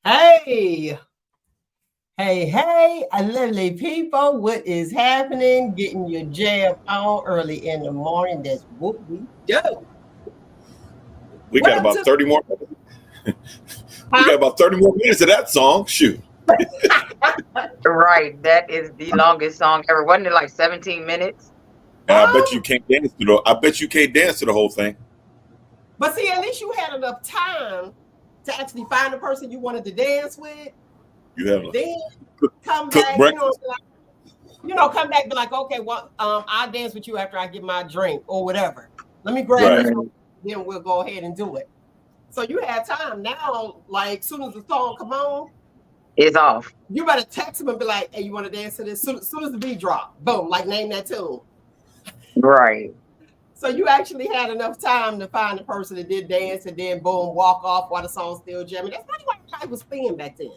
Hey, hey, lovely people. What is happening? Getting your jam on early in the morning. That's what we do. We What got up about to 30 more. We huh? got about 30 more minutes of that song. Shoot. Right. That is the longest song ever. Wasn't it like 17 minutes? And I bet Um, you can't dance to the. I bet you can't dance to the whole thing. but see, at least you had enough time to actually find the person you wanted to dance with. You have Then come cook back, breakfast. come back, be like, okay, well, I'll dance with you after I get my drink or whatever. Let me grab Right. this, then we'll go ahead and do it. So you had time now. Like, soon as the song come on, It's off. you better text him and be like, "Hey, you want to dance to this?" Soon as the beat drop, boom, like name that tune. Right. So you actually had enough time to find the person that did dance, and then boom, walk off while the song's still jamming. That's probably why everybody was thin back then,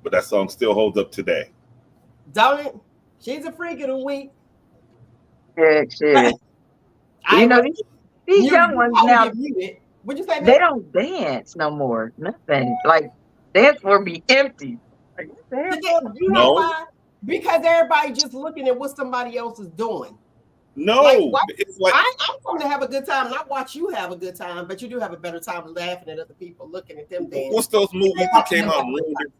But that song still holds up today. don't it? She's a freak of the week. Yeah, shit. I You know, ain't these muted. young You ones probably now, get muted. What'd you say, they man? don't dance no more. Nothing. Like, dance floor be empty. Like, what the hell? You know No, why? Because everybody just looking at what somebody else is doing. Like, no. why? It's like I'm coming to have a good time, and I watch you have a good time, but you do have a better time laughing at other people, looking at them dance. what's those movies that came out and ruined it?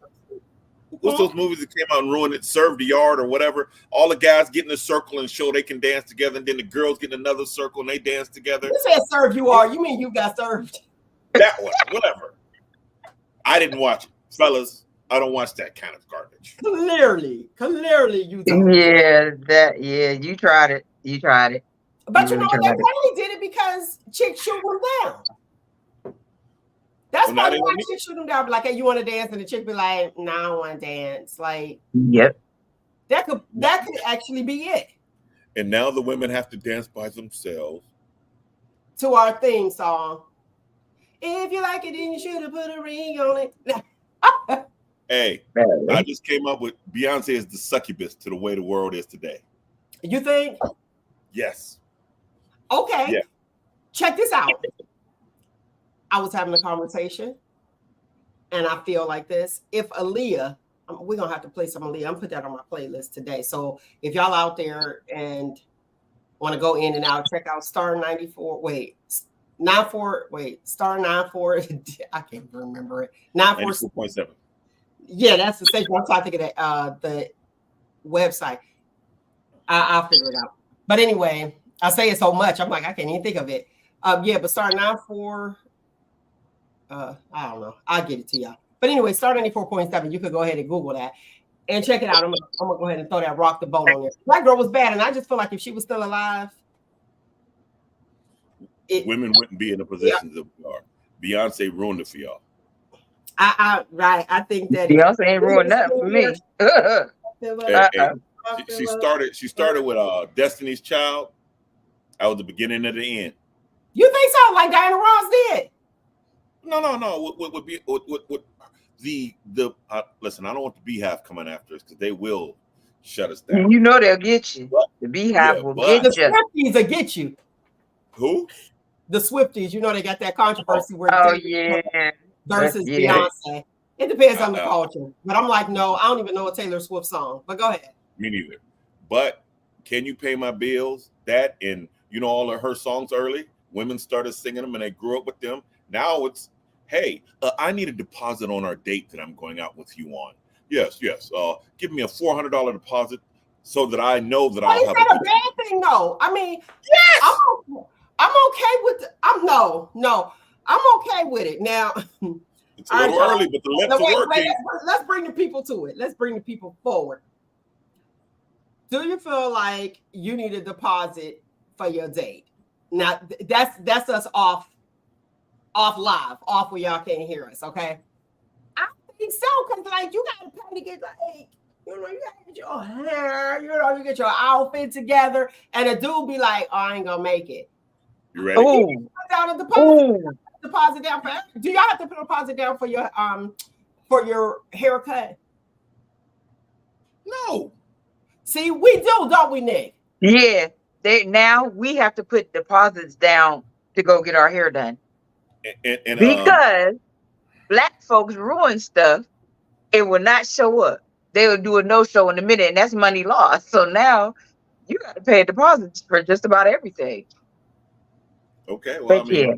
What's those movies that came out and ruined it? Serve the Yard or whatever. All the guys get in a circle and show they can dance together, and then the girls get in another circle and they dance together. You said serve you are. You mean you got served? That one, whatever. I didn't watch it, fellas. I don't watch that kind of garbage. Clearly, you don't. Yeah, you tried it. You tried it. But you You know really what? They tried it. probably did it because chicks shoot them down. That's Well, now probably they why don't need. chicks shoot them down. Be like, hey, you want to dance? And the chick be like, nah, I don't want to dance. Like Yep. that could actually be it. And now the women have to dance by themselves. To our theme song. If you like it, then you should have put a ring on it. Hey, I just came up with Beyonce is the succubus to the way the world is today. You think? Yes. Okay. Yeah. Check this out. I was having a conversation, and I feel like this. If Aaliyah, we're going to have to play some Aaliyah. I'm put that on my playlist today. So if y'all out there and want to go in and out, check out Star 94. Star 94. I can't remember it. 94.7. Yeah, that's the station. I'm trying to think of that, the website. I'll figure it out. But anyway, I say it so much, I'm like, I can't even think of it. Yeah, but Star 94. I don't know. I'll get it to y'all. But anyway, Star 94.7. You could go ahead and Google that and check it out. I'm gonna go ahead and throw that rock the boat on there. That girl was bad, and I just feel like if she was still alive, women wouldn't be in the positions that we are. Beyonce ruined it for y'all. I think that Beyonce ain't ruined that for me. She started with Destiny's Child. That was the beginning of the end. You think so? Like Diana Ross did? No. With listen, I don't want the Beehive coming after us because they will shut us down. You know they'll get you. The Beehive will get the you. Swifties will get you. Who? The Swifties. You know they got that controversy where versus Beyonce. It depends on the culture. But I'm like, no, I don't even know a Taylor Swift song. But go ahead. Me neither. But Can You Pay My Bills? That and all of her songs early. Women started singing them and they grew up with them. Now it's, hey, I need a deposit on our date that I'm going out with you on. Yes. Give me a $400 deposit so that I know that I'll have a bad thing, though. I mean, yes, I'm okay with I'm okay with it. Now it's a little early, but the lips are working. Let's bring the people to it. Let's bring the people forward. Do you feel like you need a deposit for your date? Now that's us off live, off where y'all can't hear us, okay? I think so, because like you gotta pay to get like, you gotta get your hair, you get your outfit together, and a dude be like, oh, I ain't gonna make it. You ready? Put down a deposit down for. Do y'all have to put a deposit down for your haircut? No. See, we do, don't we, Nick? Yeah. Now we have to put deposits down to go get our hair done And because Black folks ruin stuff. It will not show up. They will do a no-show in a minute, and that's money lost. So now you got to pay a deposit for just about everything. okay, well, I But mean, yeah,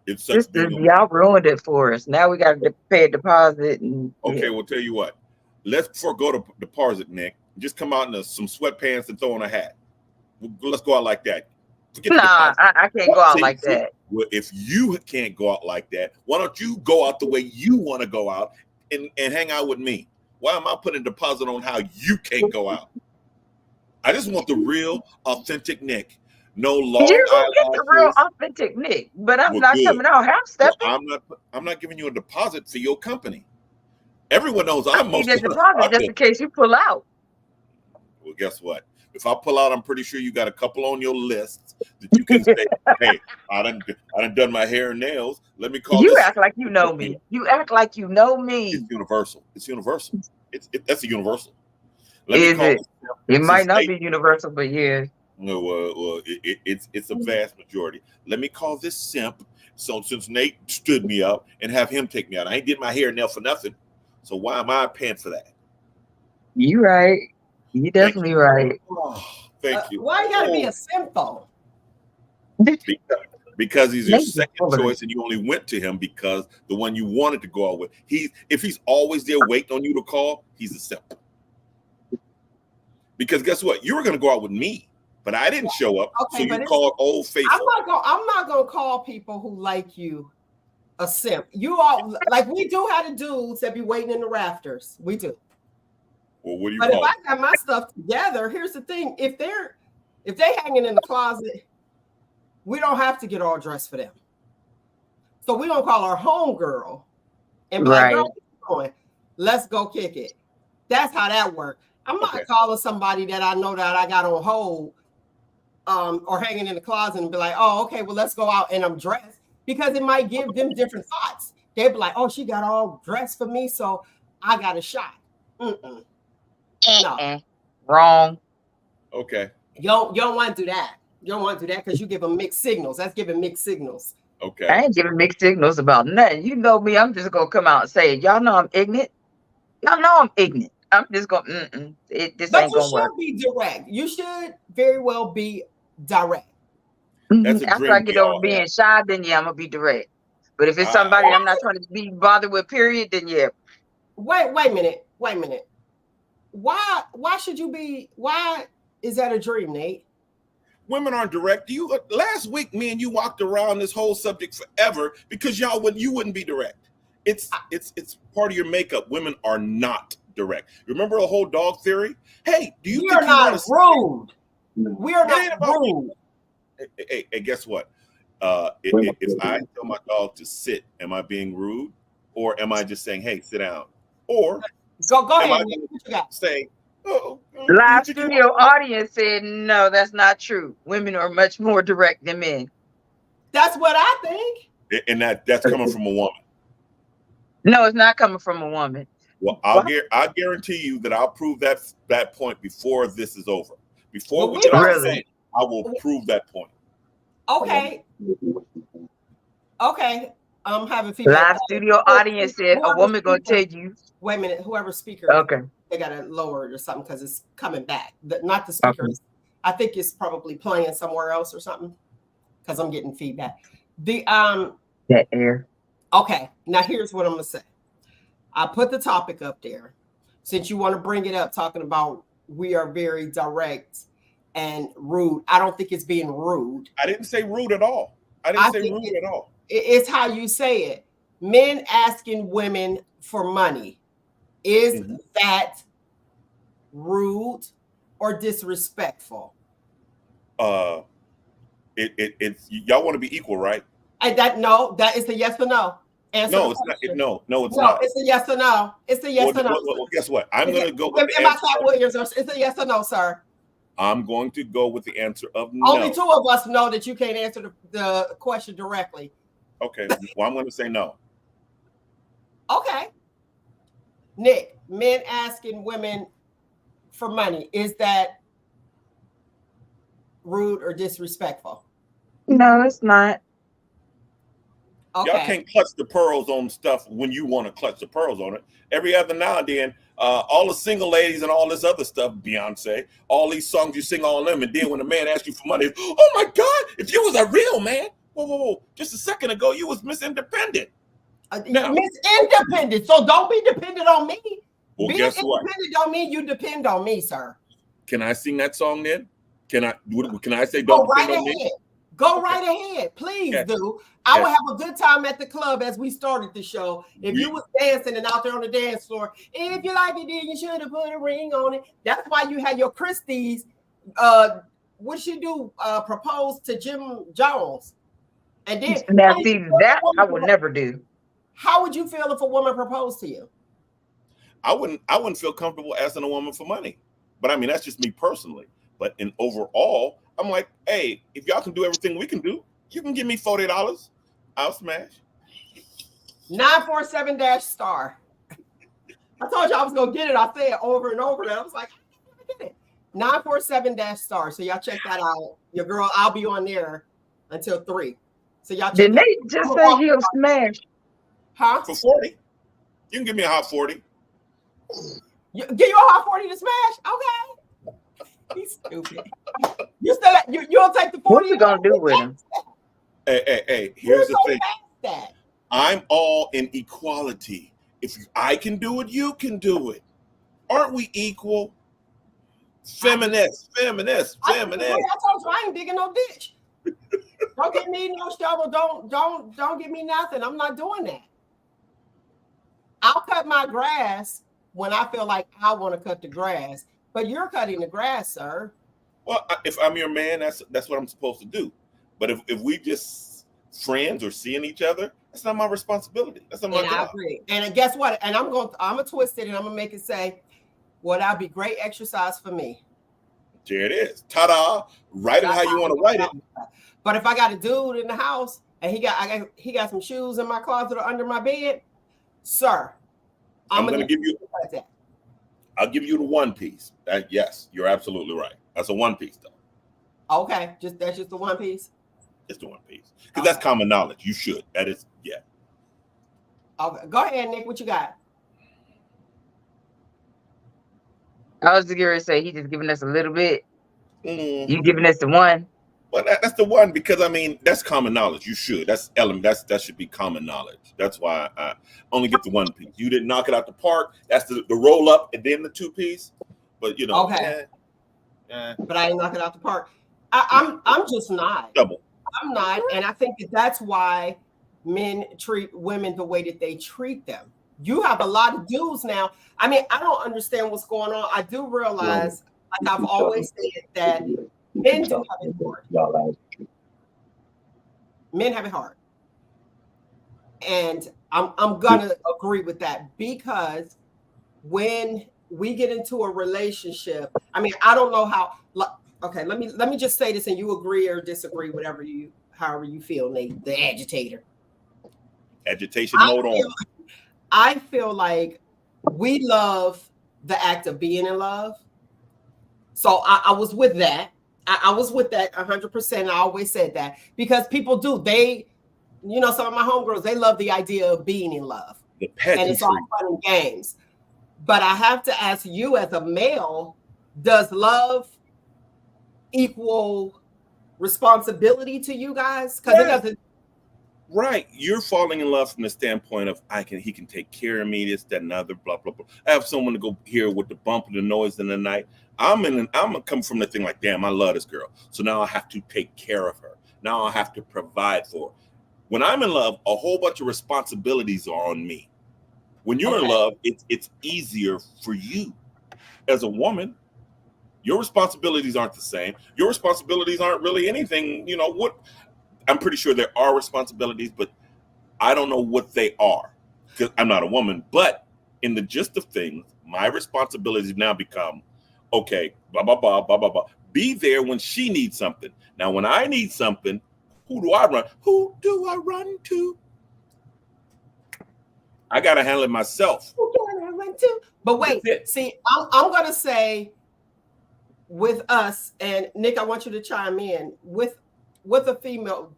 it's such y'all ruined it for us. Now we got to pay a deposit. And okay, well, tell you what, let's forego the deposit, Nick. Just come out in some sweatpants and throw on a hat. Let's go out like that. Forget the nah, deposit. I can't go out like that. Well, if you can't go out like that, why don't you go out the way you want to go out and hang out with me? Why am I putting a deposit on how you can't go out? I just want the real, authentic Nick. No long You're gonna get the real eyelashes. authentic Nick, but I'm Well, not good. coming out half stepping. Well, I'm not giving you a deposit for your company. Everyone knows I'm most a deposit just in case you pull out. Well, guess what? If I pull out, I'm pretty sure you got a couple on your list that you can say, "Hey, I done my hair and nails. Let me call." You act like you know me. You act like you know me. It's universal. It's universal. That's a universal. Let me call. It might not be universal, but yeah. No, well, it's a vast majority. Let me call this simp. So since Nate stood me up and have him take me out, I ain't did my hair and nail for nothing. So why am I paying for that? You right. You definitely right. Oh, thank you. Why you gotta be a simp though? Because he's your second choice, and you only went to him because the one you wanted to go out with. If he's always there waiting on you to call, he's a simp. Because guess what? You were going to go out with me, but I didn't show up, so you called old face. I'm not gonna call people who like you a simp. You all like we do have the dudes that be waiting in the rafters. We do. Well, what do you but call if I got my stuff together, here's the thing: if they hanging in the closet, we don't have to get all dressed for them. So we don't call our home girl and be like, "Girl, where you going? Let's go kick it." That's how that works. I'm not calling somebody that I know that I got on hold or hanging in the closet and be like, "Oh, okay, well, let's go out and I'm dressed," because it might give them different thoughts. They'd be like, "Oh, she got all dressed for me, so I got a shot." No. Wrong. Okay. You don't want to do that. You don't want to do that because you give them mixed signals. That's giving mixed signals. Okay. I ain't giving mixed signals about nothing. You know me. I'm just gonna come out and say, "Y'all know I'm ignorant. Y'all know I'm ignorant." I'm just going. This ain't gonna work. But you should be direct. You should very well be direct. After I get over being shy, then yeah, I'm gonna be direct. But if it's somebody I'm not trying to be bothered with, period, then yeah. Wait a minute. Why should you be? Why is that a dream, Nate? Women aren't direct. Last week, me and you walked around this whole subject forever because you wouldn't be direct. It's part of your makeup. Women are not direct. Remember the whole dog theory? Hey, do you think you're not rude? We are not rude. Hey, guess what? If I tell my dog to sit, am I being rude, or am I just saying, "Hey, sit down"? Or go ahead. What you got? Saying, live studio audience said no, that's not true. Women are much more direct than men. That's what I think. And that's coming from a woman. No, it's not coming from a woman. Well, I guarantee you that I'll prove that point before this is over. Before we get off the phone, I will prove that point. Okay. I'm having feedback. Live studio audience said a woman gonna tell you. Wait a minute, whoever speaker. Okay. They gotta lower it or something because it's coming back. Not the speakers. Okay. I think it's probably playing somewhere else or something because I'm getting feedback. That air. Okay, now here's what I'm gonna say. I put the topic up there since you want to bring it up, talking about we are very direct and rude. I don't think it's being rude. I didn't say rude at all. I didn't say rude at all. It's how you say it. Men asking women for money. Is that rude or disrespectful? It's y'all want to be equal, right? That is a yes or no. Answer no, it's not. No, it's not. It's a yes or no. It's a yes or no. Well, guess what? I'm going to go with the answer. It's a yes or no, sir. I'm going to go with the answer of no. Only two of us know that you can't answer the question directly. Okay. Well, I'm going to say no. Okay. Nick, men asking women for money, is that rude or disrespectful? No, it's not. Y'all can't clutch the pearls on stuff when you want to clutch the pearls on it. Every other now and then, all the single ladies and all this other stuff, Beyonce, all these songs you sing all them, and then when a man asks you for money, oh my God, if you was a real man, whoa, just a second ago you was Miss Independent. Miss Independent, so don't be dependent on me. Well, Being guess what? independent don't mean you depend on me, sir. Can I sing that song then? Can I say Go don't right depend on ahead. me? Go right ahead. Please Yes. do. I will have a good time at the club as we started the show. If you was dancing and out there on the dance floor, if you like it, then you should have put a ring on it. That's why you had your Christie's. What she do? Propose to Jim Jones. And then now see that I would never do. How would you feel if a woman proposed to you? I wouldn't feel comfortable asking a woman for money. But I mean, that's just me personally. But in overall, I'm like, hey, if y'all can do everything we can do, you can give me $40. I'll smash. 947-star. I told you I was gonna get it. I said it over and over, and I was like, I get it. 947-star. So y'all check that out. Your girl, I'll be on there until 3. So y'all check. Didn't they just say he'll smash? Huh? For 40. You can give me a hot 40. Give you a hot 40 to smash? Okay. He's stupid. You'll take the 40. What you gonna do with him? Hey, here's the thing. I'm all in equality. If I can do it, you can do it. Aren't we equal? Feminist. I told you I ain't digging no ditch. Don't give me no shovel. Don't give me nothing. I'm not doing that. I'll cut my grass when I feel like I want to cut the grass. But you're cutting the grass, sir. Well, if I'm your man, that's what I'm supposed to do. But if we just friends or seeing each other, that's not my responsibility. That's not my job. I agree. And guess what? And I'm gonna twist it and I'm gonna make it say, well, that'd be great exercise for me. There it is. Ta-da! Write it how you want to write it. But if I got a dude in the house and he got some shoes in my closet or under my bed, sir, I'm gonna give you that. I'll give you the one piece. Yes, you're absolutely right. That's a one piece, though. Okay, that's just the one piece. Just the one piece, because that's common knowledge. You should. That is, yeah. Okay, go ahead, Nick. What you got? I was just going to say he just giving us a little bit. You giving us the one? Well, that's the one because I mean that's common knowledge. You should. That's element. That should be common knowledge. That's why I only get the one piece. You didn't knock it out the park. That's the roll up and then the two piece. But you know, okay. But I didn't knock it out the park. I'm just not. Double. I'm not, and I think that's why men treat women the way that they treat them. You have a lot of dudes now. I mean, I don't understand what's going on. I do realize, like I've always said, that men do have it hard. Men have it hard. And I'm gonna agree with that because when we get into a relationship, I mean, I don't know how. Okay, let me just say this, and you agree or disagree, however you feel, Nate, the agitator. Agitation mode on. I feel like we love the act of being in love. So I was with that. I was with that 100%. I always said that because people do. They, some of my homegirls, they love the idea of being in love. And it's all fun and games. But I have to ask you as a male, does love equal responsibility to you guys? Because it doesn't. Right. You're falling in love from the standpoint of he can take care of me, this, that, and other, blah, blah, blah. I have someone to go here with the bump and the noise in the night. I'm gonna come from the thing like, damn, I love this girl. So now I have to take care of her. Now I have to provide for her. When I'm in love, a whole bunch of responsibilities are on me. When you're in love, it's easier for you. As a woman, your responsibilities aren't the same. Your responsibilities aren't really anything, I'm pretty sure there are responsibilities, but I don't know what they are because I'm not a woman. But in the gist of things, my responsibilities now become, okay, blah, blah, blah, blah, blah, blah. Be there when she needs something. Now, when I need something, who do I run? Who do I run to? I got to handle it myself. Who do I run to? But wait, see, I'm going to say with us, and Nick, I want you to chime in with a female,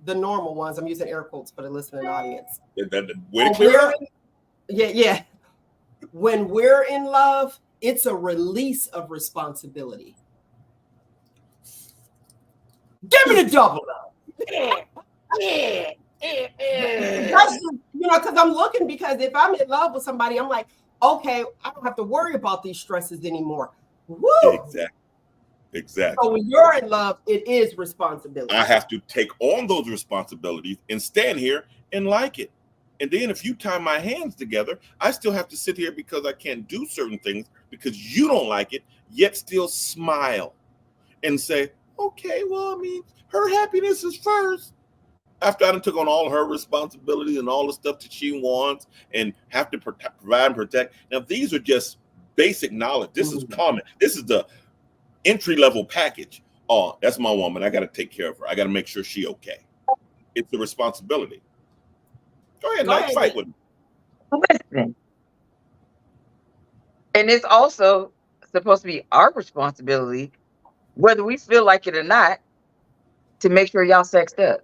the normal ones. I'm using air quotes for the listening audience. Way to clear up. Yeah. When we're in love, it's a release of responsibility. Give me the double up. Because I'm looking, because if I'm in love with somebody, I'm like, okay, I don't have to worry about these stresses anymore. Woo! Exactly. So when you're in love, it is responsibility. I have to take on those responsibilities and stand here and like it. And then if you tie my hands together, I still have to sit here because I can't do certain things because you don't like it, yet still smile and say, okay, well, I mean, her happiness is first. After I done took on all her responsibilities and all the stuff that she wants and have to provide and protect. Now, these are just basic knowledge. This is common. This is the entry-level package. Oh, that's my woman. I got to take care of her. I got to make sure she okay. It's a responsibility. Go ahead, Nyk, fight with me. Listen. And it's also supposed to be our responsibility, whether we feel like it or not, to make sure y'all sexed up.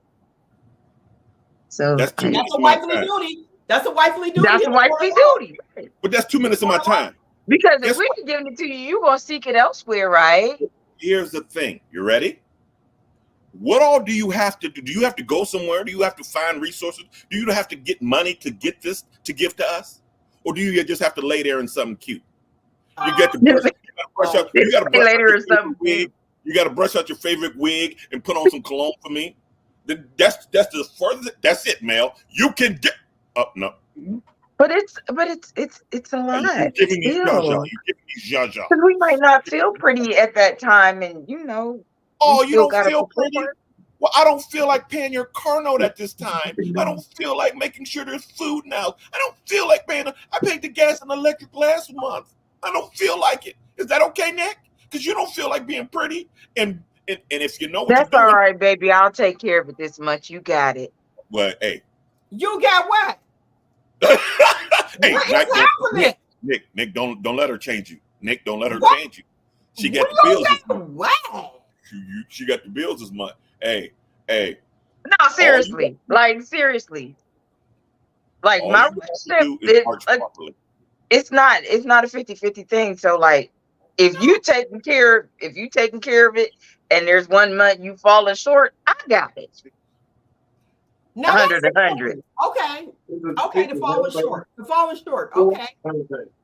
So that's a wifely duty. That's a wifely duty. That's a wifely duty. Right? But that's 2 minutes of my time. Because if we're giving it to you, you're going to seek it elsewhere, right? Here's the thing. You ready? What all do you have to do? Do you have to go somewhere? Do you have to find resources? Do you have to get money to get this, to give to us? Or do you just have to lay there in something cute? You got to brush out. You got to brush out your favorite wig. You got to brush out your favorite wig and put on some cologne for me. That's the furthest. That's it, Mel. You can get up. No. But it's a lot. You're giving me zha-zha. Because we might not feel pretty at that time, and oh, you don't feel pretty? Well, I don't feel like paying your car note at this time. I don't feel like making sure there's food now. I don't feel like paying. I paid the gas and electric last month. I don't feel like it. Is that okay, Nyk? Because you don't feel like being pretty. And if you know what that's you're doing, all right, baby. I'll take care of it this much. You got it. Well, hey. You got what? Hey, Nyk, don't let her change you. Nyk, don't let her change you. She got the bills this month. What? She got the bills this month. Hey. No, seriously. Seriously. Like my relationship it's not a 50-50 thing. So if you taking care of it and there's 1 month you falling short, I got it. Now 100. Okay, the falling short. Okay.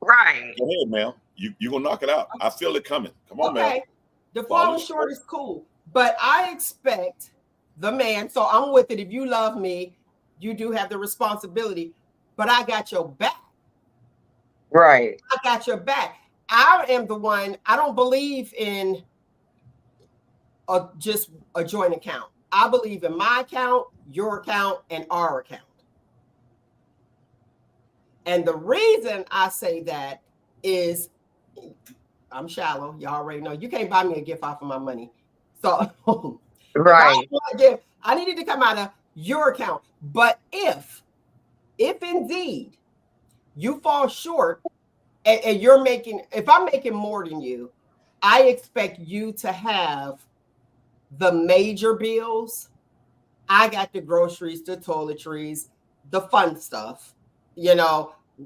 Right. Go ahead, man. You gonna knock it out. I feel it coming. Come on, man. The falling short is cool, but I expect the man. So I'm with it. If you love me, you do have the responsibility. But I got your back. Right. I got your back. I am the one. I don't believe in just a joint account. I believe in my account, your account, and our account. And the reason I say that is I'm shallow. Y'all already know. You can't buy me a gift off of my money. So right. I needed to come out of your account. But if indeed you fall short and if I'm making more than you, I expect you to have the major bills. I got the groceries, the toiletries, the fun stuff.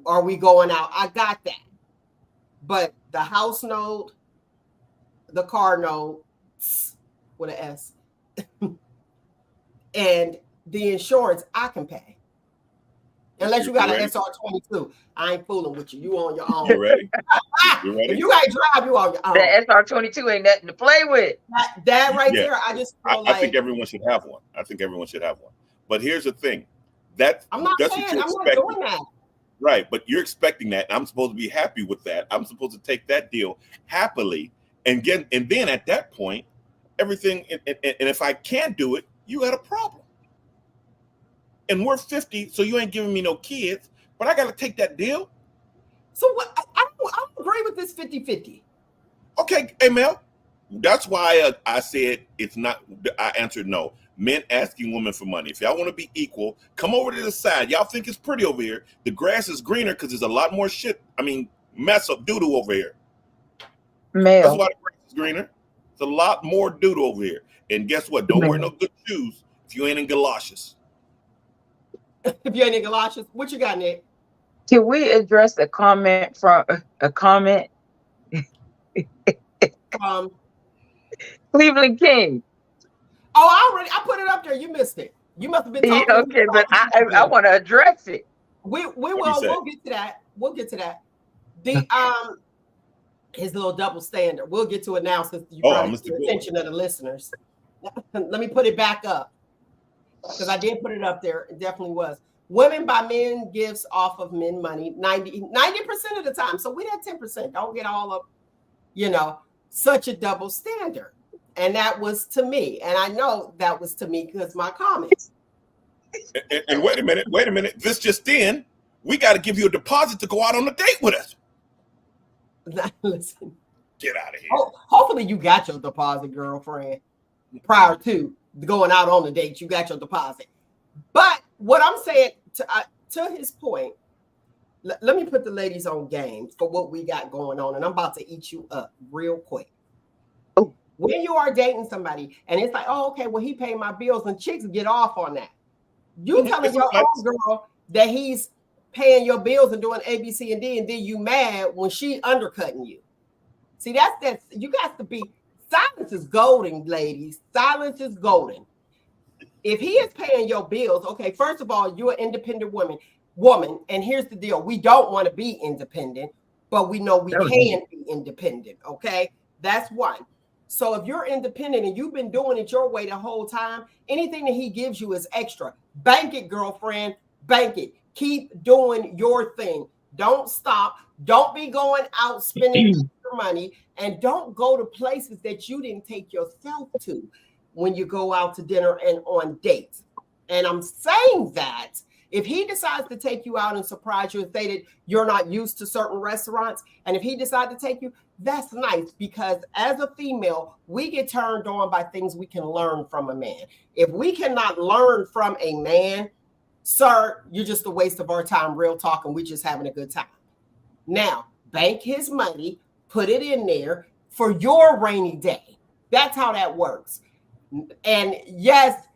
Are we going out? I got that. But the house note, the car note with an S, and the insurance, I can pay. Unless you got an SR22. I ain't fooling with you. You on your own. You ready? If you got to drive, you on your own. The SR22 ain't nothing to play with. That right there, I just feel I think everyone should have one. But here's the thing. I'm not doing that. Right, but you're expecting that, and I'm supposed to be happy with that. I'm supposed to take that deal happily, and then at that point, everything. And if I can't do it, you got a problem. And we're 50, so you ain't giving me no kids, but I got to take that deal. So what? I don't agree with this 50-50. Okay, hey Mel, that's why I said it's not. I answered no. Men asking women for money. If y'all want to be equal, come over to the side. Y'all think it's pretty over here. The grass is greener because there's a lot more shit. Mess up doo-doo over here. Male. That's why the grass is greener. It's a lot more doo-doo over here. And guess what? Don't wear no good shoes If you ain't in galoshes. If you ain't in galoshes, what you got, Nick? Can we address a comment from a comment? Cleveland King. Oh, I put it up there. You missed it. You must have been Yeah, talking. okay, but I want to address it. We'll get to that. We'll get to that. The his little double standard. We'll get to it now since you brought it to the attention of the listeners. Let me put it back up because I did put it up there. It definitely was. Women buy men gifts off of men money 90% of the time. So we had 10%. Don't get all of, such a double standard. And that was to me. And I know that was to me because my comments. And wait a minute. This just in. We got to give you a deposit to go out on a date with us. Listen. Get out of here. Hopefully you got your deposit, girlfriend. Prior to going out on the date, you got your deposit. But what I'm saying to his point, let me put the ladies on game for what we got going on. And I'm about to eat you up real quick. Oh. When you are dating somebody and it's like, oh, okay, well, he paid my bills, and chicks get off on that. You telling your own girl that he's paying your bills and doing A, B, C, and D, and then you mad when she undercutting you. See, that's you got to be. Silence is golden, ladies. Silence is golden. If he is paying your bills, okay, first of all, you're an independent woman, and here's the deal. We don't want to be independent, but we know we can be independent, okay? That's one. So if you're independent and you've been doing it your way the whole time, anything that he gives you is extra. Bank it, girlfriend. Bank it. Keep doing your thing. Don't stop. Don't be going out spending your money, and don't go to places that you didn't take yourself to when you go out to dinner and on dates. And I'm saying that if he decides to take you out and surprise you and say that you're not used to certain restaurants, and if he decides to take you, that's nice, because as a female, we get turned on by things we can learn from a man. If we cannot learn from a man, sir, you're just a waste of our time, real talk, and we're just having a good time. Now, bank his money, put it in there for your rainy day. That's how that works. And yes,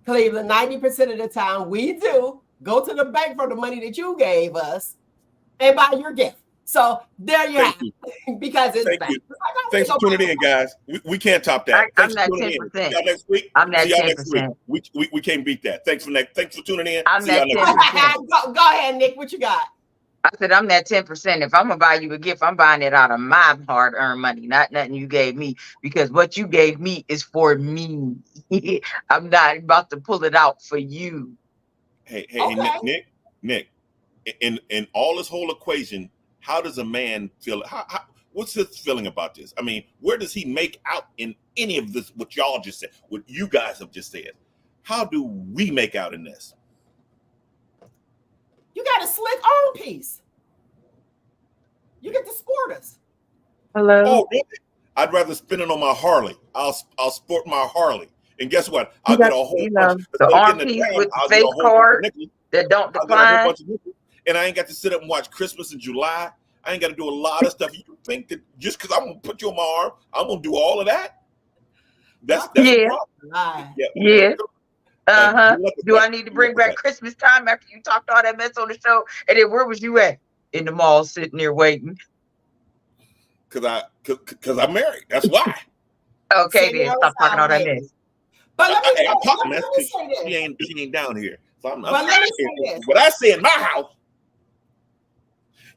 Cleveland, 90% of the time we do go to the bank for the money that you gave us and buy your gift. So there you have it, because it's Thank you. Thanks for tuning in, guys. We can't top that. I'm that 10%. See y'all next week. I'm that 10%. We can't beat that. Thanks for tuning in. I'm that 10%. Go ahead, Nick. What you got? I said I'm that 10%. If I'm gonna buy you a gift, I'm buying it out of my hard-earned money, not nothing you gave me. Because what you gave me is for me. I'm not about to pull it out for you. Hey, Nick. In all this whole equation, how does a man feel? What's his feeling about this? I mean, where does he make out in any of this? What y'all just said, what you guys have just said. How do we make out in this? You got a slick arm piece. You get to sport us. Hello. Oh, really? I'd rather spend it on my Harley. I'll sport my Harley, and guess what? I'll get a whole bunch. The arm piece with the face card that don't decline. And I ain't got to sit up and watch Christmas in July. I ain't got to do a lot of stuff. You think that just because I'm gonna put you on my arm, I'm gonna do all of that? That's yeah. Yeah. Do I need to bring back Christmas time after you talked all that mess on the show? And then where was you at? In the mall, sitting there waiting. Cause I'm married. That's why. Okay, then stop talking all that mess. But let me say this. She ain't down here. So I'm let me say this. What I say in my house.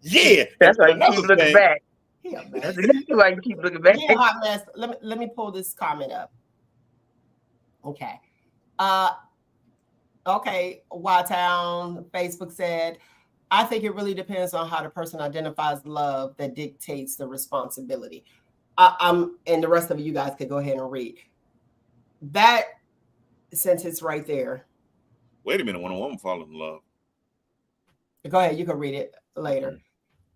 Yeah. That's why you keep looking back. That's exactly why you keep looking back. Yeah, hot mess. Let me pull this comment up. Okay. Okay, Y-Town, Facebook said, I think it really depends on how the person identifies love that dictates the responsibility. And the rest of you guys could go ahead and read that sentence right there. Wait a minute, when a woman falls in love. Go ahead, you can read it later.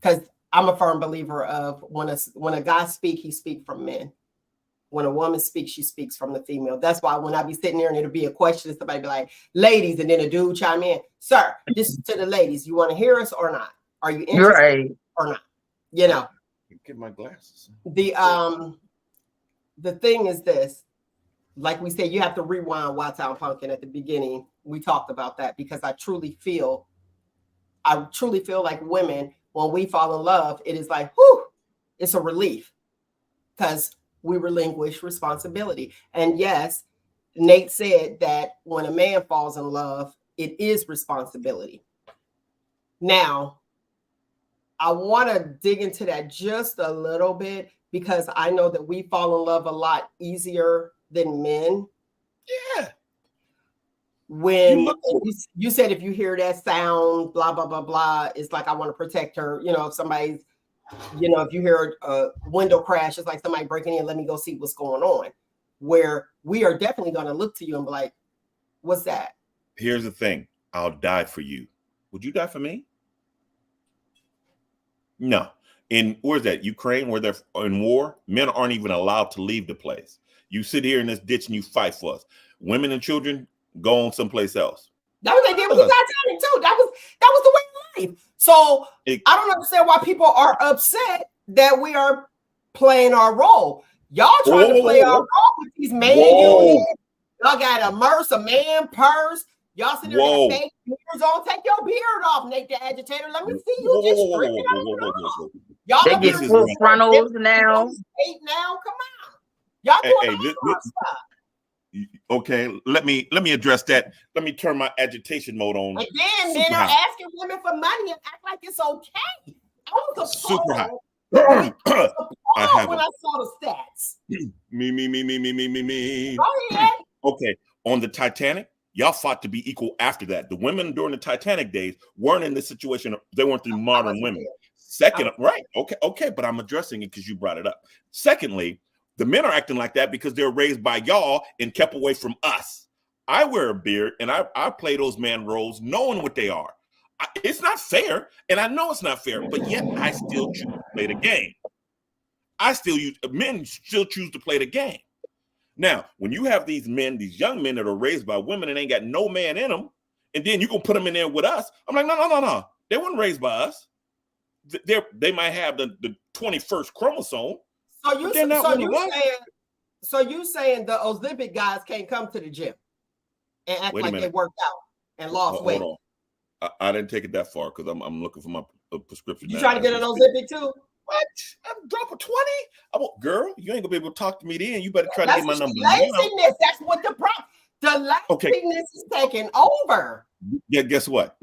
Because I'm a firm believer of when a guy speaks, he speaks from men. When a woman speaks, she speaks from the female. That's why when I be sitting there and it'll be a question, somebody be like, ladies, and then a dude chime in, sir, this is to the ladies. You want to hear us or not? Are you interested or not? You know. Get my glasses. The thing is this. like we said, you have to rewind Wild Town Pumpkin at the beginning. We talked about that because I truly feel like women, when we fall in love, it is like, whew, it's a relief because we relinquish responsibility. And yes, Nate said that when a man falls in love, it is responsibility. Now, I want to dig into that just a little bit because I know that we fall in love a lot easier than men. Yeah. When you said if you hear that sound, blah, blah, blah, blah, it's like I want to protect her. You know, if somebody's, you know, if you hear a window crash, it's like somebody breaking in, let me go see what's going on. Where we are definitely going to look to you and be like, what's that? Here's the thing. I'll die for you. Would you die for me? No. Where's that? Ukraine, where they're in war, men aren't even allowed to leave the place. You sit here in this ditch and you fight for us. Women and children go on someplace else. That was what they did with the Titanic too. That was the way of life. So I don't understand why people are upset that we are playing our role. Y'all trying to play our role with these man unions. Y'all got a man purse. Y'all sit there and fake beards on. Take your beard off, Nate the Agitator. Let me see you just drinking out. Y'all they get full frontals now. Now, come on. Y'all doing all stuff. Okay, let me address that. Let me turn my agitation mode on. And then men are asking women for money and act like it's okay. I was super high. When I saw the stats. Me. Go ahead. Okay, on the Titanic, y'all fought to be equal after that. The women during the Titanic days weren't in this situation. They weren't the modern women. Second, right? Okay, but I'm addressing it because you brought it up. Secondly, the men are acting like that because they're raised by y'all and kept away from us. I wear a beard and I play those man roles knowing what they are. It's not fair, and I know it's not fair, but yet I still choose to play the game. Men still choose to play the game. Now, when you have these men, these young men that are raised by women and ain't got no man in them, and then you gonna put them in there with us, I'm like, no. They weren't raised by us. They might have the 21st chromosome. So you saying the Ozempic guys can't come to the gym and act like they worked out and lost weight? Hold on. I didn't take it that far because I'm looking for my prescription. You trying to get an Ozempic too? What? I'm dropping 20? Girl, you ain't gonna be able to talk to me then. You better try to get my number. Laziness. That's what the problem. The laziness is taking over. Yeah. Guess what?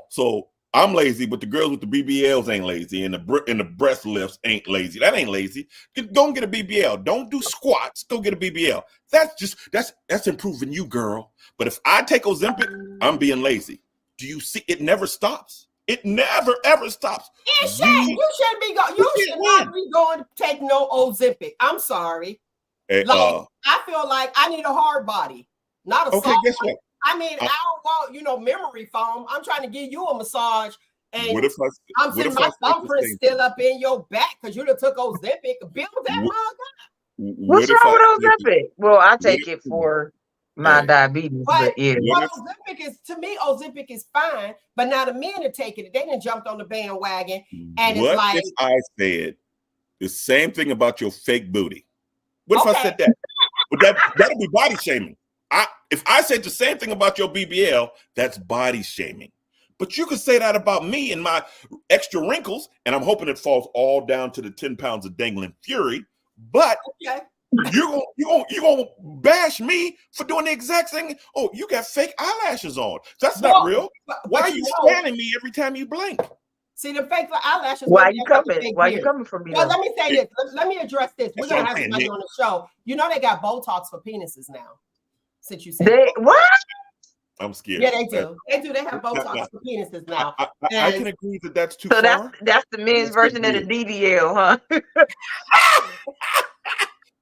So I'm lazy, but the girls with the BBLs ain't lazy, and the breast lifts ain't lazy. That ain't lazy. Go and get a BBL. Don't do squats. Go get a BBL. That's improving you, girl. But if I take Ozempic, I'm being lazy. Do you see? It never stops. It never ever stops. You shouldn't be going. You should not be going to take no Ozempic. I'm sorry. Hey, I feel like I need a hard body, not a soft guess body. what? I mean, I don't want, memory foam. I'm trying to give you a massage, and what if I'm sitting my thumbprint still up in your back because you done took Ozempic. Build that mug up. What's wrong with Ozempic? Well, I take it for my diabetes, but yeah. Ozempic is fine, but now the men are taking it. They done jumped on the bandwagon, and what it's like if I said the same thing about your fake booty? What if I said that? But that'd be body shaming. If I said the same thing about your BBL, that's body shaming. But you could say that about me and my extra wrinkles, and I'm hoping it falls all down to the 10 pounds of dangling fury. But you're gonna bash me for doing the exact thing. Oh, you got fake eyelashes on. That's not real. Why are you scanning me every time you blink? See the fake eyelashes. Why are you coming? Why are you coming from me? Well, let me say this. Let me address this. We're gonna have somebody on the show. You know they got Botox for penises now. Since you said what? I'm scared. Yeah, they do. They have Botox for penises now. I can agree that that's too far. That's the men's version of the DDL, huh?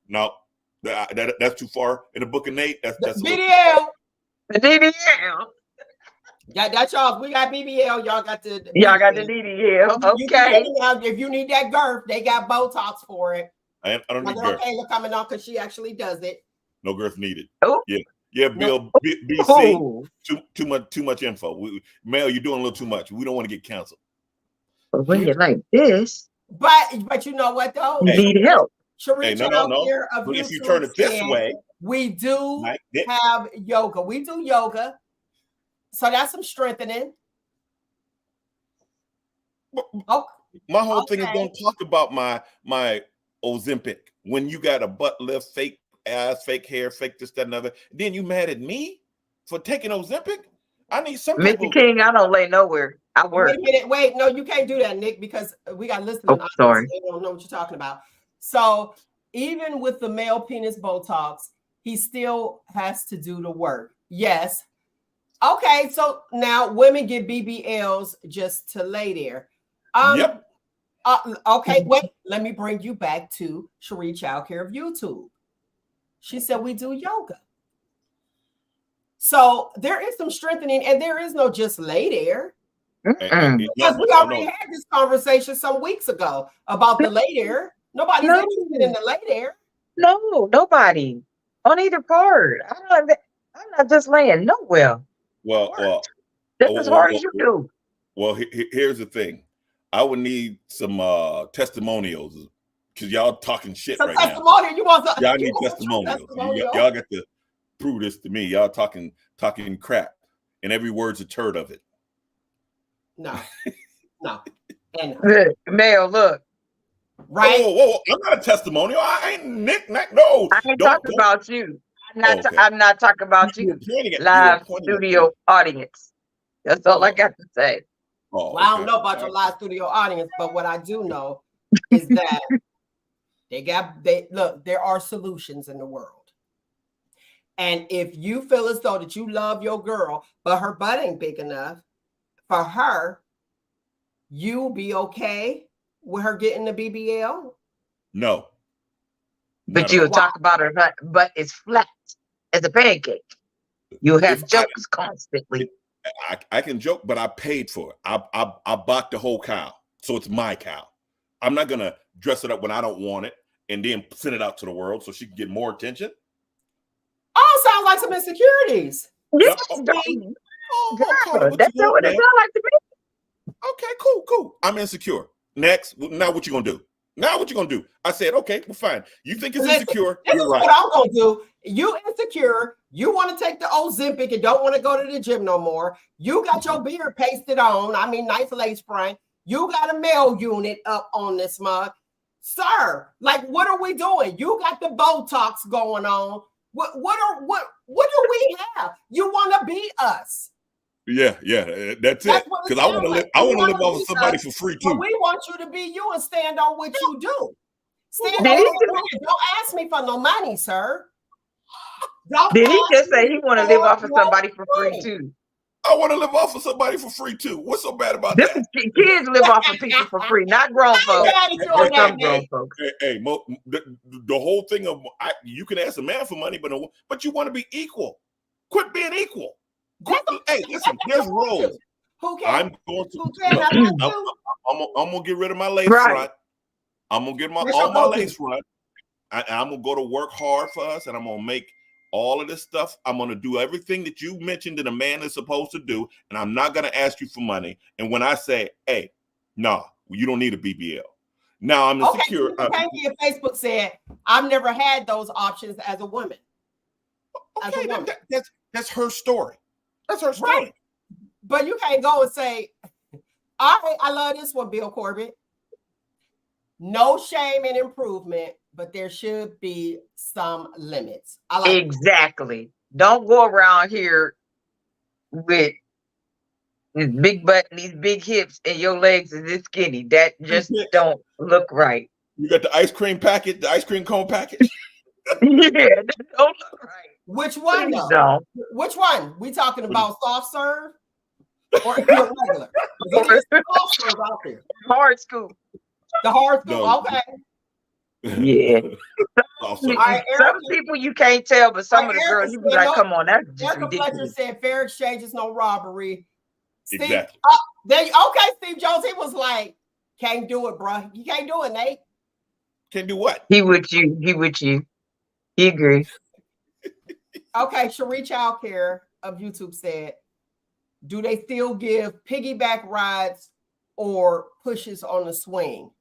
No, that's too far. In the book of Nate, that's DDL. The DDL. That's y'all. We got BBL. Y'all got the DDL. Okay. If you need that girth, they got Botox for it. I don't need girth. Kayla coming on because she actually does it. No girth needed. Oh. Yeah, Bill, BC, too much info. Mel, you're doing a little too much. We don't want to get canceled. But when you're like this. But you know what though? You need help. Cherie no. Childcare of But if you YouTube turn it this said, way, we do like, have yoga. We do yoga. So that's some strengthening. my whole thing is Okay. don't talk about my Ozempic when you got a butt lift, fake ass, fake hair, fake this, that, and other. Then you mad at me for taking Ozempic? I need some type Mr. of. King, I don't lay nowhere. I work. Wait a minute. Wait, no, you can't do that, Nick, because we got listeners. Oh, sorry. They don't know what you're talking about. So even with the male penis Botox, he still has to do the work. Yes. Okay, so now women get BBLs just to lay there. Yep. Okay, wait. Let me bring you back to Cherie Childcare of YouTube. She said we do yoga. So there is some strengthening, and there is no just lay there. Because we already had this conversation some weeks ago about the lay there. Nobody's interested in the lay there. No, nobody on either part. I'm not just laying nowhere. Well, that's as hard as you do. Well, here's the thing. I would need some testimonials because y'all talking shit some right testimonial. now. You want y'all need testimonials. Y'all got to prove this to me. Y'all talking crap, and every word's a turd of it. No. And Male, look. Right. Whoa. I'm not a testimonial. I ain't Nick. No. I ain't talking about you. I'm not talking about you. Live studio audience. That's all I got to say. Well, I don't know about your live studio audience, but what I do know is that there are solutions in the world. And if you feel as though that you love your girl, but her butt ain't big enough for her, you'll be okay with her getting the BBL? No. But you'll talk about her butt is flat as a pancake. You'll have jokes constantly. I can joke, but I paid for it. I bought the whole cow, so it's my cow. I'm not gonna dress it up when I don't want it and then send it out to the world so she can get more attention. Oh, sounds like some insecurities. Yes, that's what it sounds like to me. Okay, cool. I'm insecure. Next, now what you gonna do? I said, okay, well, fine. You think it's insecure? This is right. What I'm gonna do. You insecure. You want to take the Ozempic and don't want to go to the gym no more. You got your beard pasted on. I mean, nice lace front. You got a male unit up on this mug, sir. Like, what are we doing? You got the Botox going on. What do we have? You want to be us? Yeah, that's it. Because I want to live. I want to live off of somebody for free too. We want you to be you and stand on what you do. Stand on it. Don't ask me for no money, sir. Did he just say he want to live off of somebody for free too? I want to live off of somebody for free too. What's so bad about that? Kids live off of people for free, not grown folks. Some grown folks. Hey, the whole thing of you can ask a man for money, but you want to be equal. Quit being equal. Hey, listen, there's roles. Who can? I'm gonna get rid of my lace front. I'm gonna get all my lace front. I'm gonna go to work hard for us, and I'm gonna make all of this stuff. I'm gonna do everything that you mentioned that a man is supposed to do, and I'm not gonna ask you for money. And when I say, "Hey, no, you don't need a BBL," now I'm insecure. Okay, Facebook said, "I've never had those options as a woman." Okay, that's her story. That's her story. Right. But you can't go and say, "All right, I love this one, Bill Corbett." No shame in improvement, but there should be some limits. Exactly. Don't go around here with this big butt and these big hips and your legs is this skinny. That just don't look right. You got the ice cream packet, the ice cream cone package. Yeah, that don't look right. Which one though? Which one? We talking about soft serve or regular? Soft serve out there. Hard scoop. The hard scoop. Okay. Yeah. Some people you can't tell, but some of the girls you be like, "Come on, that's just ridiculous." Fletcher said, "Fair exchange is no robbery." Exactly. Steve Jones. He was like, "Can't do it, bro. You can't do it, Nate." Can't do what? He with you. He agrees. Okay, Cherie Childcare of YouTube said, "Do they still give piggyback rides or pushes on the swing?"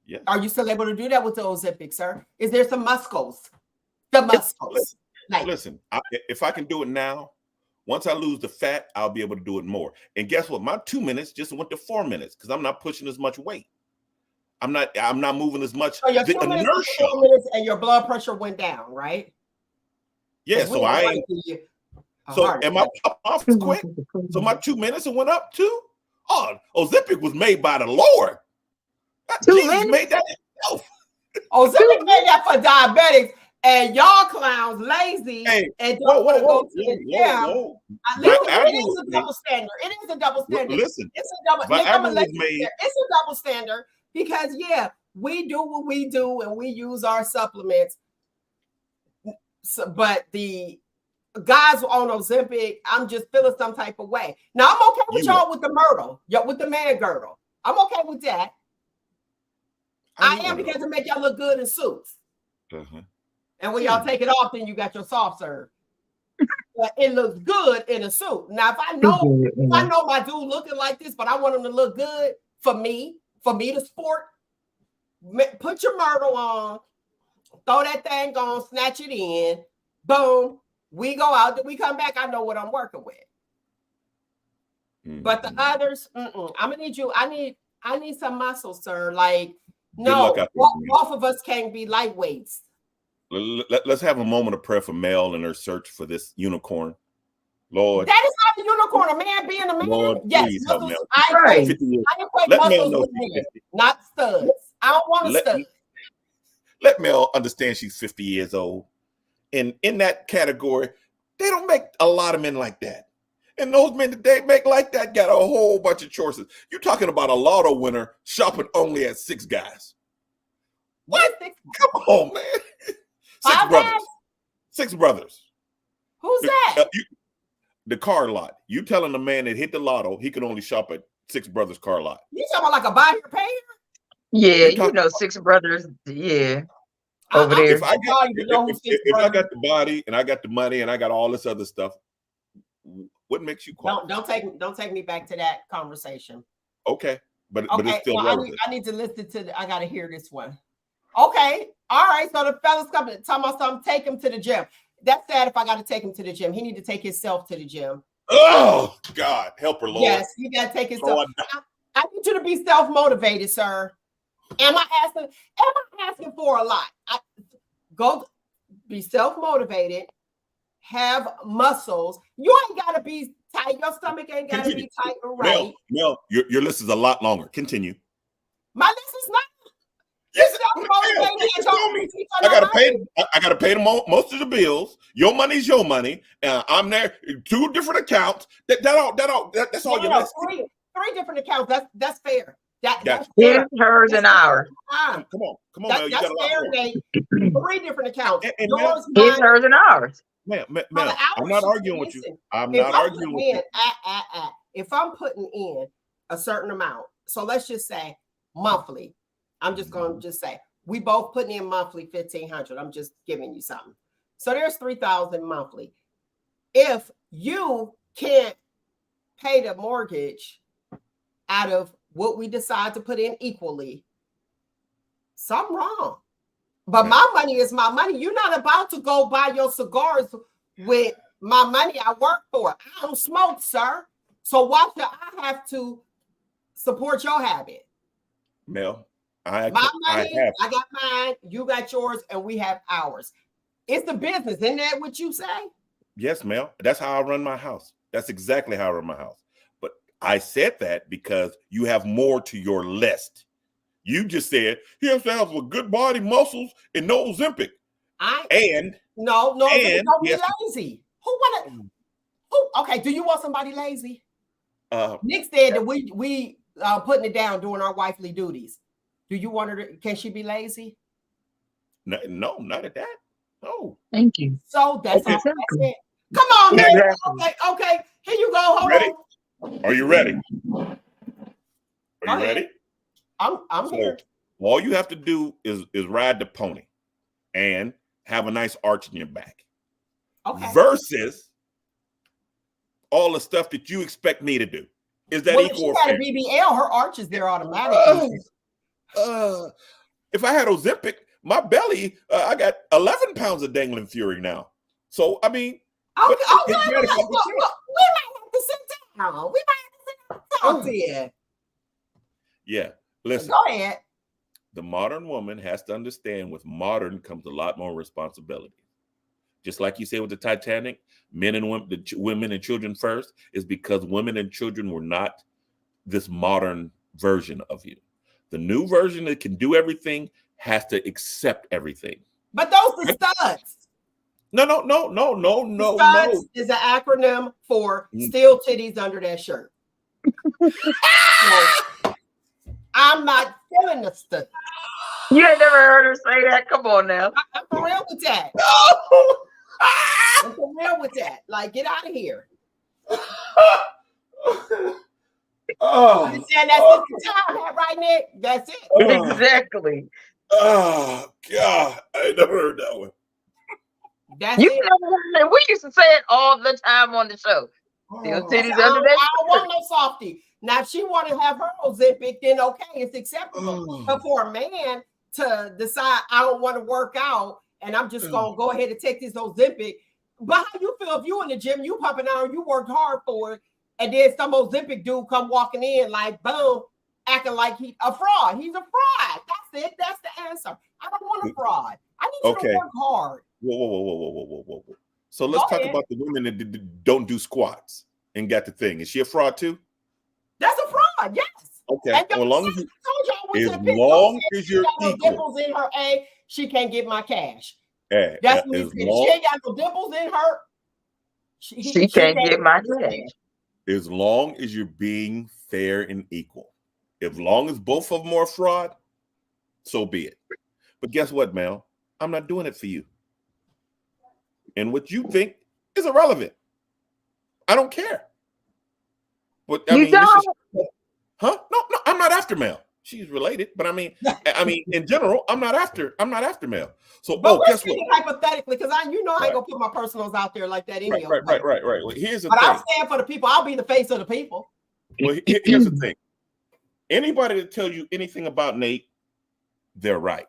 Yes. Are you still able to do that with the Ozempic, sir? Is there some muscles? The muscles. Listen, if I can do it now, once I lose the fat, I'll be able to do it more. And guess what? My 2 minutes just went to 4 minutes because I'm not pushing as much weight. I'm not moving as much. So your The 2 minutes, inertia. 4 minutes, and your blood pressure went down, right? Yeah. So I ain't. So am I off quick? So my 2 minutes it went up too. Oh, Ozempic was made by the Lord. Jesus made that himself. Ozempic made that for diabetics, and y'all clowns lazy and don't want to go to the gym. It is a double standard. It is a double standard. Listen, it's a double. It's a double standard because we do what we do and we use our supplements. So, but the guys on Ozempic, I'm just feeling some type of way. Now I'm okay with y'all with the Myrtle, with the man girdle. I'm okay with that. I am because it make y'all look good in suits. And when y'all take it off, then you got your soft serve. But it looks good in a suit. Now, if I know my dude looking like this, but I want him to look good for me to sport, put your Myrtle on, throw that thing on, snatch it in, boom. We go out, then we come back. I know what I'm working with. But the others, I'm gonna need you. I need some muscle, sir. Like, no, both of us can't be lightweights. Let's have a moment of prayer for Mel and her search for this unicorn. Lord, that is not a unicorn. A man being a man. Lord, yes, please help Mel. I equate muscles with men, not studs. I don't want a stud. Let Mel understand she's 50 years old. And in that category, they don't make a lot of men like that. And those men that they make like that got a whole bunch of choices. You're talking about a lotto winner shopping only at 6 guys. What? Come on, man. 6 brothers. 6 brothers. Who's that? The car lot. You telling the man that hit the lotto, he can only shop at 6 brothers car lot. You talking about like a buy here, pay here? Yeah, 6 brothers. Yeah. Over there. If I got the body and I got the money and I got all this other stuff, what makes you qualify? Don't take me back to that conversation. Okay, but it's still relevant. I need to listen to. I got to hear this one. Okay, all right. So the fellas talking about something. Take him to the gym. That's sad. If I got to take him to the gym, he need to take himself to the gym. Oh God, help her, Lord. Yes, you got to take himself. I need you to be self motivated, sir. Am I asking for a lot? Go be self-motivated, have muscles. You ain't gotta be tight. Your stomach ain't gotta be tight and right. Mel, your list is a lot longer. Continue. My list is not. Yes, I gotta pay them most of the bills. Your money's your money. I'm there. 2 different accounts. That's all your list. 3 different accounts. That's fair. That's his, hers, and ours. Come on, Mel. That's fair, Nate. 3 different accounts. Yours, his, hers, and ours. Mel, I'm not arguing with you. I'm not arguing with you. If I'm putting in a certain amount, so let's just say monthly. I'm just going to say we both putting in monthly $1,500. I'm just giving you something. So there's $3,000 monthly. If you can't pay the mortgage out of what we decide to put in equally, something wrong. But my money is my money. You're not about to go buy your cigars with my money I work for. I don't smoke, sir. So why should I have to support your habit? Mel, I got mine, you got yours, and we have ours. It's the business. Isn't that what you say? Yes, Mel. That's how I run my house. That's exactly how I run my house. I said that because you have more to your list. You just said he has to have a good body, muscles, and no Ozempic. No, don't be lazy. Okay, do you want somebody lazy? Nick said that we putting it down doing our wifely duties. Do you want her to? Can she be lazy? No, not at that. No. Thank you. So that's all. That's it. Come on, man. Okay. Here you go. Hold on. Are you ready? Ready? I'm here. All you have to do is ride the pony and have a nice arch in your back. Okay. Versus all the stuff that you expect me to do. Is that equal? She got a BBL, her arch is there automatically. If I had Ozempic, my belly, I got 11 pounds of dangling fury now. So, I mean, Okay, it we might have to sit down. We might have to sit down and talk to you. Yeah, listen. Go ahead. The modern woman has to understand with modern comes a lot more responsibility. Just like you say with the Titanic, men and women, women and children first, is because women and children were not this modern version of you. The new version that can do everything has to accept everything. But those are studs. No. Studs is an acronym for still titties under that shirt. So, I'm not feeling the stud. You ain't never heard her say that. Come on now. I'm for real with that. I'm for real with that. Like, get out of here. Understand that's the time right, Nick? That's it. Exactly. Oh God, I ain't never heard that one. Never heard that. We used to say it all the time on the show. Still titties under that. I don't want no softie. Now, if she want to have her Ozempic, then okay, it's acceptable. But for a man to decide I don't want to work out and I'm just gonna go ahead and take this Ozempic, but how you feel if you in the gym, you pumping out, you worked hard for it, and then some Ozempic dude come walking in like boom, acting like he a fraud. He's a fraud. That's it. That's the answer. I don't want a fraud. I need you to work hard. Whoa. So let's talk about the women that don't do squats and got the thing. Is she a fraud too? That's a fraud. Yes. Okay. Well, long as you're equal. Dimples in her, she can't get my cash. That's what he said. She ain't got no dimples in her. She can't get my cash. As long as you're being fair and equal. As long as both of them are fraud, so be it. But guess what, Mel? I'm not doing it for you. And what you think is irrelevant. I don't care. But I mean, huh? No, I'm not after Mel. She's related, but I mean, in general, I'm not after Mel. So, guess what? Hypothetically, because I ain't gonna put my personals out there like that anyway. Right. Well, here's the thing. But I'll stand for the people. I'll be the face of the people. Well, here's the thing. Anybody that tells you anything about Nate, they're right.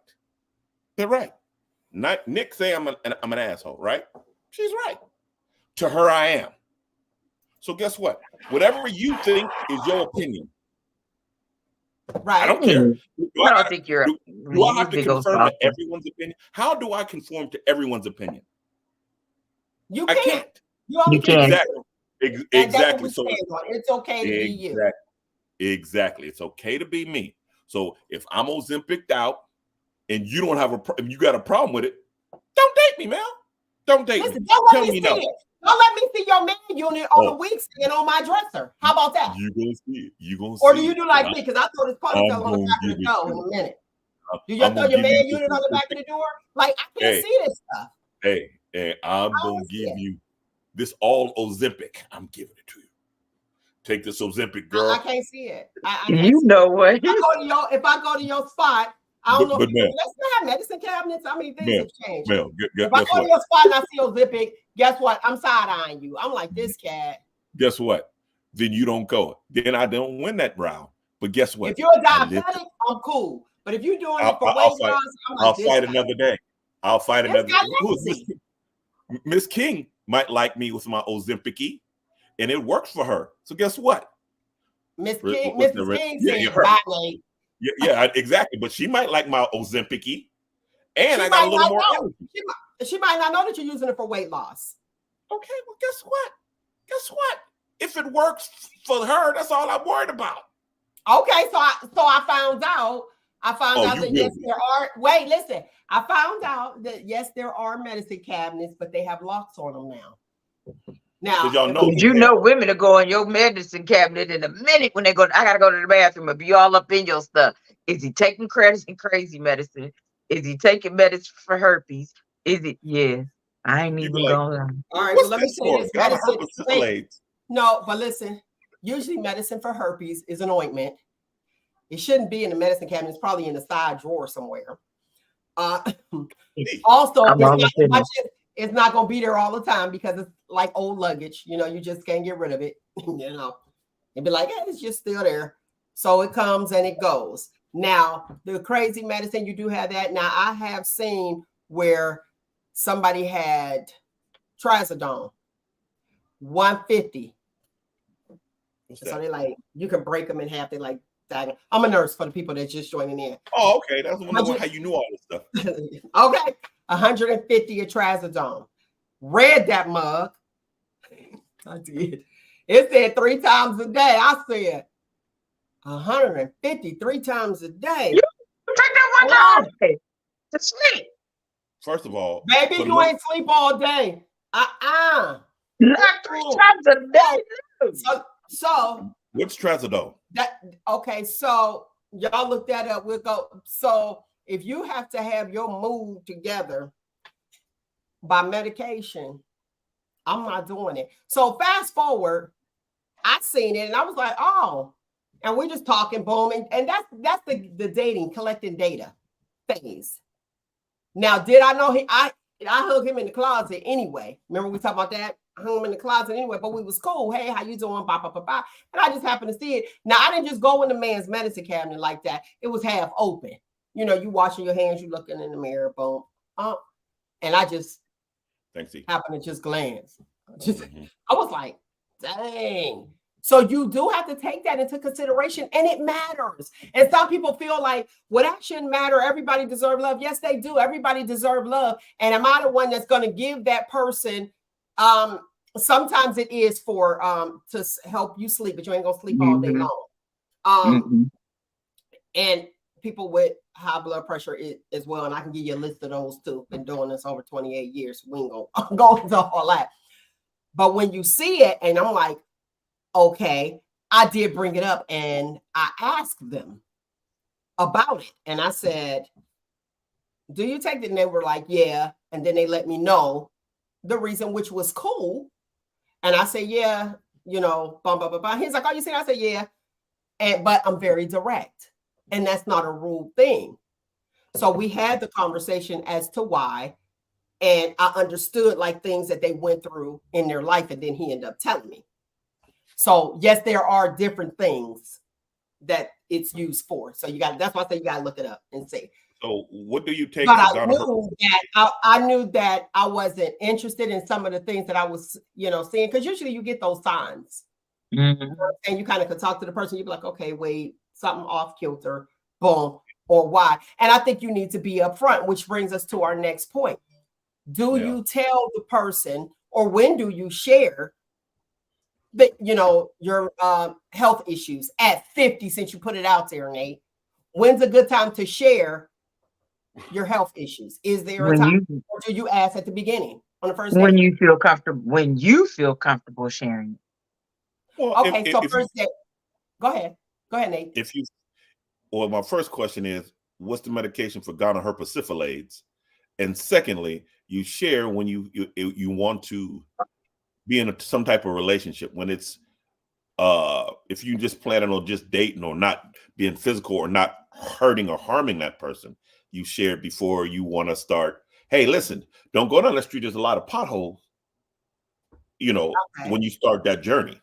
They're right. Not Nick say I'm an asshole, right? She's right. To her, I am. So guess what? Whatever you think is your opinion. Right. I don't care. Do I have to conform to everyone's opinion? How do I conform to everyone's opinion? I can't. You can't. Exactly. So it's okay to be you. Exactly. It's okay to be me. So if I'm Ozempic'd out and you don't have you got a problem with it, don't date me, Mel. Don't date me. Tell me no. Don't let me see your man unit on the week stand on my dresser. How about that? You gonna see it. You gonna see it. Or do you do like me? Because I throw this ponytail on the back of the door in a minute. Do you throw your man unit on the back of the door? Like, I can't see this stuff. Hey, I'm gonna give you this all Ozempic. I'm giving it to you. Take this Ozempic, girl. I can't see it. What? If I go to your spot, I don't know. Let's not have medicine cabinets. I mean, things have changed. If I go to your spot and I see Ozempic, guess what? I'm side-eyeing you. I'm like, this cat. Guess what? Then you don't go. Then I don't win that round. But guess what? If you're a diabetic, I'm cool. But if you're doing it for weight loss, I'm like, I'll fight another day. I'll fight another day. Miss King might like me with my Ozempic, and it works for her. So guess what? Miss King said, yeah, exactly. But she might like my Ozempic, and I got a little more energy. She might not know that you're using it for weight loss. Okay, well, guess what? If it works for her, that's all I'm worried about. Okay, so I found out. That yes, there are. Wait, listen. I found out that yes, there are medicine cabinets, but they have locks on them now. Now, y'all women are going your medicine cabinet in a minute when they go. I gotta go to the bathroom and be all up in your stuff. Is he taking crazy medicine? Is he taking medicine for herpes? Is it? Yes. I ain't even going. All right, well, let me say this. No, but listen. Usually, medicine for herpes is an ointment. It shouldn't be in the medicine cabinet. It's probably in the side drawer somewhere. Also, it's not going to be there all the time because it's like old luggage. You just can't get rid of it. It'd be like, hey, it's just still there. So it comes and it goes. Now, the crazy medicine, you do have that. Now, I have seen where somebody had trazodone, 150. So they like, you can break them in half. They like, I'm a nurse for the people that's just joining in. Oh, okay. That's how you knew all this stuff. Okay. 150 of trazodone. Read that mug. I did. It said 3 times a day. I said 150 3 times a day. You take that one time to sleep. First of all, baby, you ain't sleep all day. Not 3 times a day. So what's trazodone? Okay, so y'all look that up. We'll go. So if you have to have your mood together by medication, I'm not doing it. So fast forward, I seen it and I was like, oh, and we're just talking, boom, and that's the dating, collecting data phase. Now, did I know I hung him in the closet anyway? Remember we talked about that? I hung him in the closet anyway, but we was cool. Hey, how you doing? Blah, blah, blah, blah. And I just happened to see it. Now, I didn't just go in the man's medicine cabinet like that. It was half open. You know, you washing your hands, you looking in the mirror, boom. And I just happened to just glance. I was like, dang. So you do have to take that into consideration, and it matters. And some people feel like, well, that shouldn't matter. Everybody deserves love. Yes, they do. Everybody deserves love. And am I the one that's going to give that person? Sometimes it is for to help you sleep, but you ain't gonna sleep all day long. And people with high blood pressure as well. And I can give you a list of those too. Been doing this over 28 years. We ain't gonna go into all that. But when you see it, and I'm like, okay, I did bring it up and I asked them about it. And I said, do you take it? And they were like, yeah. And then they let me know the reason, which was cool. And I said, yeah, you know, blah, blah, blah, blah. He's like, oh, you see, I said, yeah. But I'm very direct. And that's not a rude thing. So we had the conversation as to why. And I understood like things that they went through in their life. And then he ended up telling me. So yes, there are different things that it's used for. So that's why I say you got to look it up and see. So what do you take? But I knew that I wasn't interested in some of the things that I was, seeing. Because usually you get those signs. And you kind of could talk to the person. You'd be like, okay, wait, something off kilter, boom, or why. And I think you need to be upfront, which brings us to our next point. Do you tell the person, or when do you share that, your health issues at 50, since you put it out there, Nate? When's a good time to share your health issues? Is there a time, or do you ask at the beginning on the first day? When you feel comfortable sharing. Well, okay, so first day, go ahead, Nate. My first question is, what's the medication for gonorrhea syphilis? And secondly, you share when you want to be in some type of relationship, when it's if you just planning on just dating or not being physical or not hurting or harming that person, you share before you want to start. Hey, listen, don't go down the street. There's a lot of potholes. When you start that journey.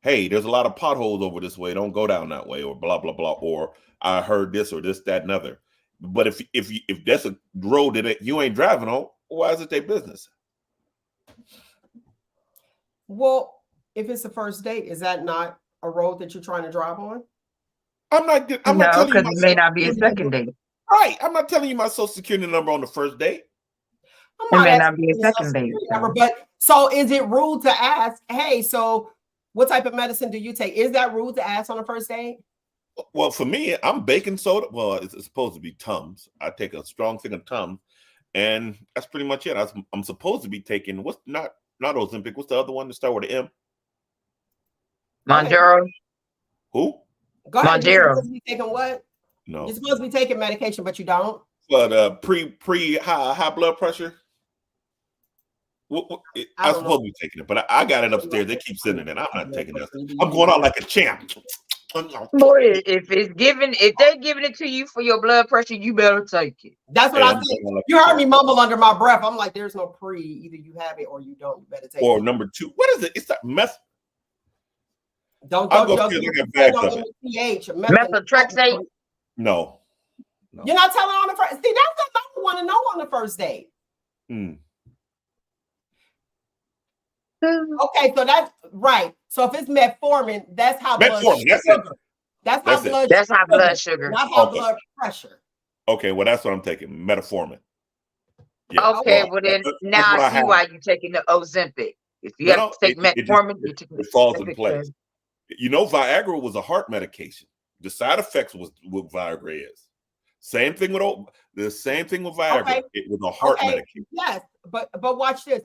Hey, there's a lot of potholes over this way. Don't go down that way, or blah, blah, blah. Or I heard this or this, that, and other. But if that's a road that you ain't driving on, why is it their business? Well, if it's a first date, is that not a road that you're trying to drive on? I'm not telling you, because it may not be a second date. Right. I'm not telling you my social security number on the first date. It may not be a second date. But so is it rude to ask, hey, so what type of medicine do you take? Is that rude to ask on a first date? Well, for me, I'm baking soda. Well, it's supposed to be Tums. I take a strong thing of Tums, and that's pretty much it. I'm supposed to be taking what's not Ozempic. What's the other one that start with an M? Monjaro. Who? Go ahead. Monjaro. You're supposed to be taking what? No. You're supposed to be taking medication, but you don't. But pre high blood pressure. I'm supposed to be taking it, but I got it upstairs. They keep sending it. I'm not taking it. I'm going out like a champ. Boy, if they're giving it to you for your blood pressure, you better take it. That's what I said. You heard me mumble under my breath. I'm like, there's no pre. Either you have it or you don't. You better take it. Or number 2. What is it? It's that meth. Don't I'll go feel like a bag of it. Methotrexate. No. You're not telling on the first. See, that's the number one to know on the first date. Okay, so that's right. So if it's metformin, that's how blood sugar. That's how blood sugar. Not how blood pressure. Okay, well that's what I'm taking. Metformin. Yeah. Okay, well then now I see why you're taking the Ozempic. If you have to take metformin, it falls in place. You know, Viagra was a heart medication. The side effects was what Viagra is. Same thing with Viagra. Okay. It was a heart medication. Yes, but watch this.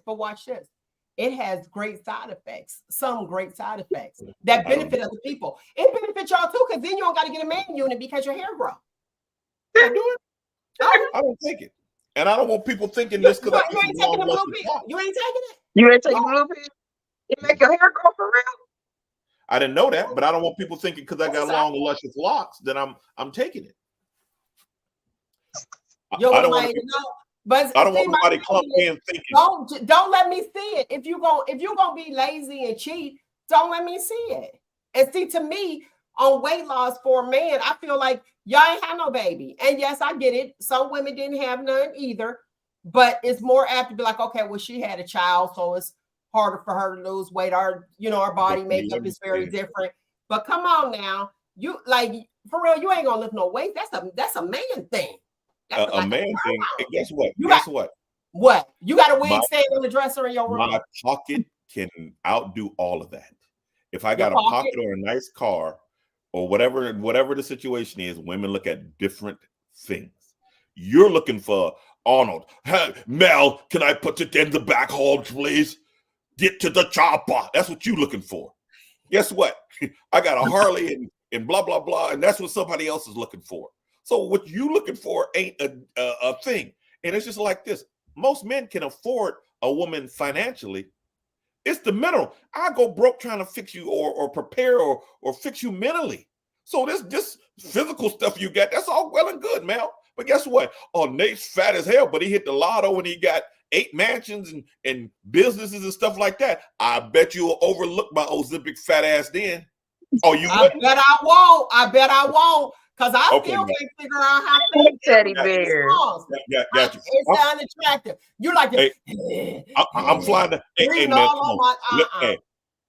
It has great side effects. Some great side effects that benefit other people. It benefits y'all too, because then you don't got to get a man unit because your hair grows. Don't do it. I don't take it. And I don't want people thinking this because you ain't taking the blue pill. You ain't taking it? You ain't taking the blue pill? It make your hair grow for real? I didn't know that, but I don't want people thinking because I got long, luscious locks that I'm taking it. I don't want nobody clumped in thinking. Don't let me see it. If you're gonna be lazy and cheat, don't let me see it. And see, to me, on weight loss for a man, I feel like y'all ain't have no baby. And yes, I get it. Some women didn't have none either, but it's more apt to be like, okay, well, she had a child, so it's harder for her to lose weight. Our body makeup is very different. But come on now, you like for real, you ain't gonna lift no weight. That's a man thing. A man thing. Guess what? What? You got a wig staying on the dresser in your room. My pocket can outdo all of that. If I got a pocket or a nice car or whatever the situation is, women look at different things. You're looking for Arnold. Hey, Mel, can I put it in the back hall, please? Get to the chopper. That's what you're looking for. Guess what? I got a Harley and blah, blah, blah. And that's what somebody else is looking for. So what you looking for ain't a thing. And it's just like this. Most men can afford a woman financially. It's the mental. I go broke trying to fix you or prepare or fix you mentally. So this physical stuff you got, that's all well and good, Mel. But guess what? Oh, Nate's fat as hell, but he hit the lotto and he got 8 mansions and businesses and stuff like that. I bet you'll overlook my Ozempic fat ass then. Oh, you wouldn't? I bet I won't. Because I still can't figure out how to teddy bear. Got you. It's unattractive. You like it. Hey, I'm flying to hey, man, hey,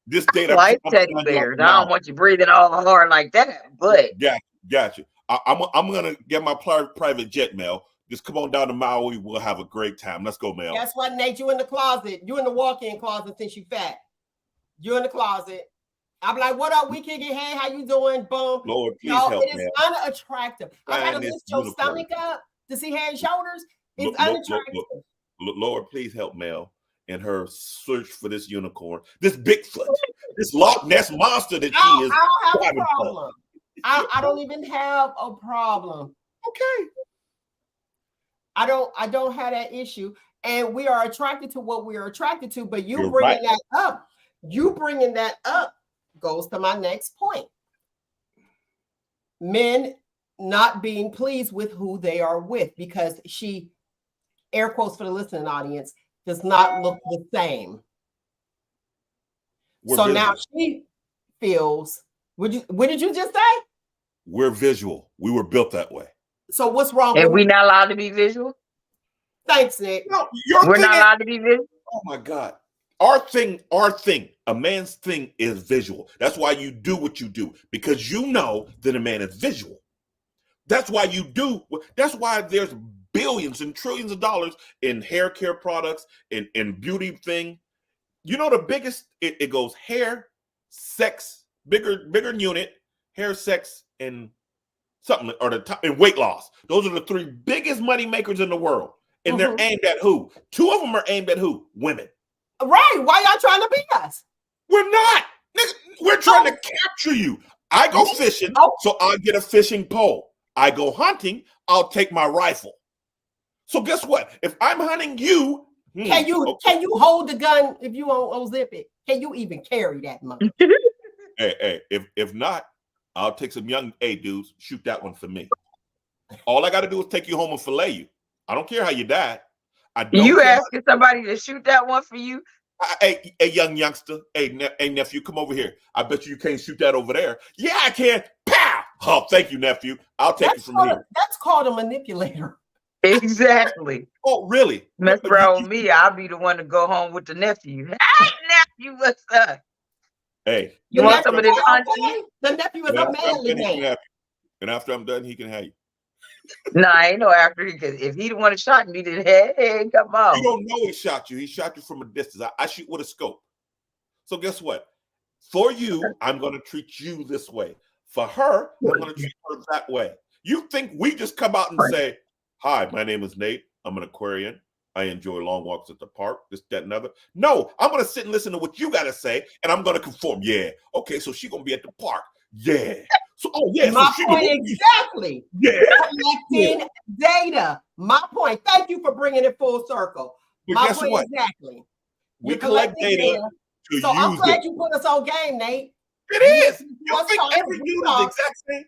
this date I like teddy bears. I don't want you breathing all hard like that. But got you. I'm gonna get my private jet, Mel. Just come on down to Maui. We'll have a great time. Let's go, Mel. Guess what, Nate? You in the closet. You in the walk-in closet since you fat. You in the closet. I'm like, what up? We kicking. Hey, how you doing? Boom. Lord, please help, it is unattractive. I gotta lift your stomach up to see head and shoulders. It's unattractive. Lord, please help Mel in her search for this unicorn, this Bigfoot, this Loch Ness monster that she is. I don't have a problem. I don't even have a problem. Okay. I don't have that issue. And we are attracted to what we are attracted to, but you bringing that up goes to my next point. Men not being pleased with who they are with because she, air quotes for the listening audience, does not look the same. Now she feels, what did you just say? We're visual. We were built that way. So what's wrong with we not allowed to be visual? Thanks, Nick. No, we're not allowed to be visual. Oh my God. Our thing, a man's thing is visual. That's why you do what you do, because you know that a man is visual. That's why you do. That's why there's billions and trillions of dollars in hair care products and beauty thing. You know, the biggest, it goes hair, sex, bigger unit, hair, sex, and something, or the top, and weight loss. Those are the 3 biggest money makers in the world. And they're aimed at who? 2 of them are aimed at who? Women. Right. Why y'all trying to beat us? We're not. We're trying to capture you. I go fishing, so I get a fishing pole. I go hunting, I'll take my rifle. So guess what? If I'm hunting you, can you hold the gun if you won't zip it? Can you even carry that much? Hey, if not, I'll take some young dudes, shoot that one for me. All I got to do is take you home and fillet you. I don't care how you died. You asking somebody to shoot that one for you? Hey, young youngster. Hey, nephew, come over here. I bet you can't shoot that over there. Yeah, I can. Pow! Oh, thank you, nephew. I'll take it from here. That's called a manipulator. Exactly. Oh, really? Mess around with me, I'll be the one to go home with the nephew. Hey, nephew, what's up? Hey, You want some of this auntie? The nephew is a manly man. And after I'm done, he can have you. No, I ain't no after because if he the one that shot me, then hey, come on. You don't know he shot you. He shot you from a distance. I shoot with a scope. So guess what? For you, I'm going to treat you this way. For her, I'm going to treat her that way. You think we just come out and say, hi, my name is Nate. I'm an Aquarian. I enjoy long walks at the park, this, that, and other. No, I'm going to sit and listen to what you got to say, and I'm going to conform. Yeah. Okay, so she's going to be at the park. Yeah. So, my point exactly. Yeah. Collecting data. My point. Thank you for bringing it full circle. But my guess point what? Exactly. We collect data. So I'm glad you put us on game, Nate. It is. You think every dude is the exact same?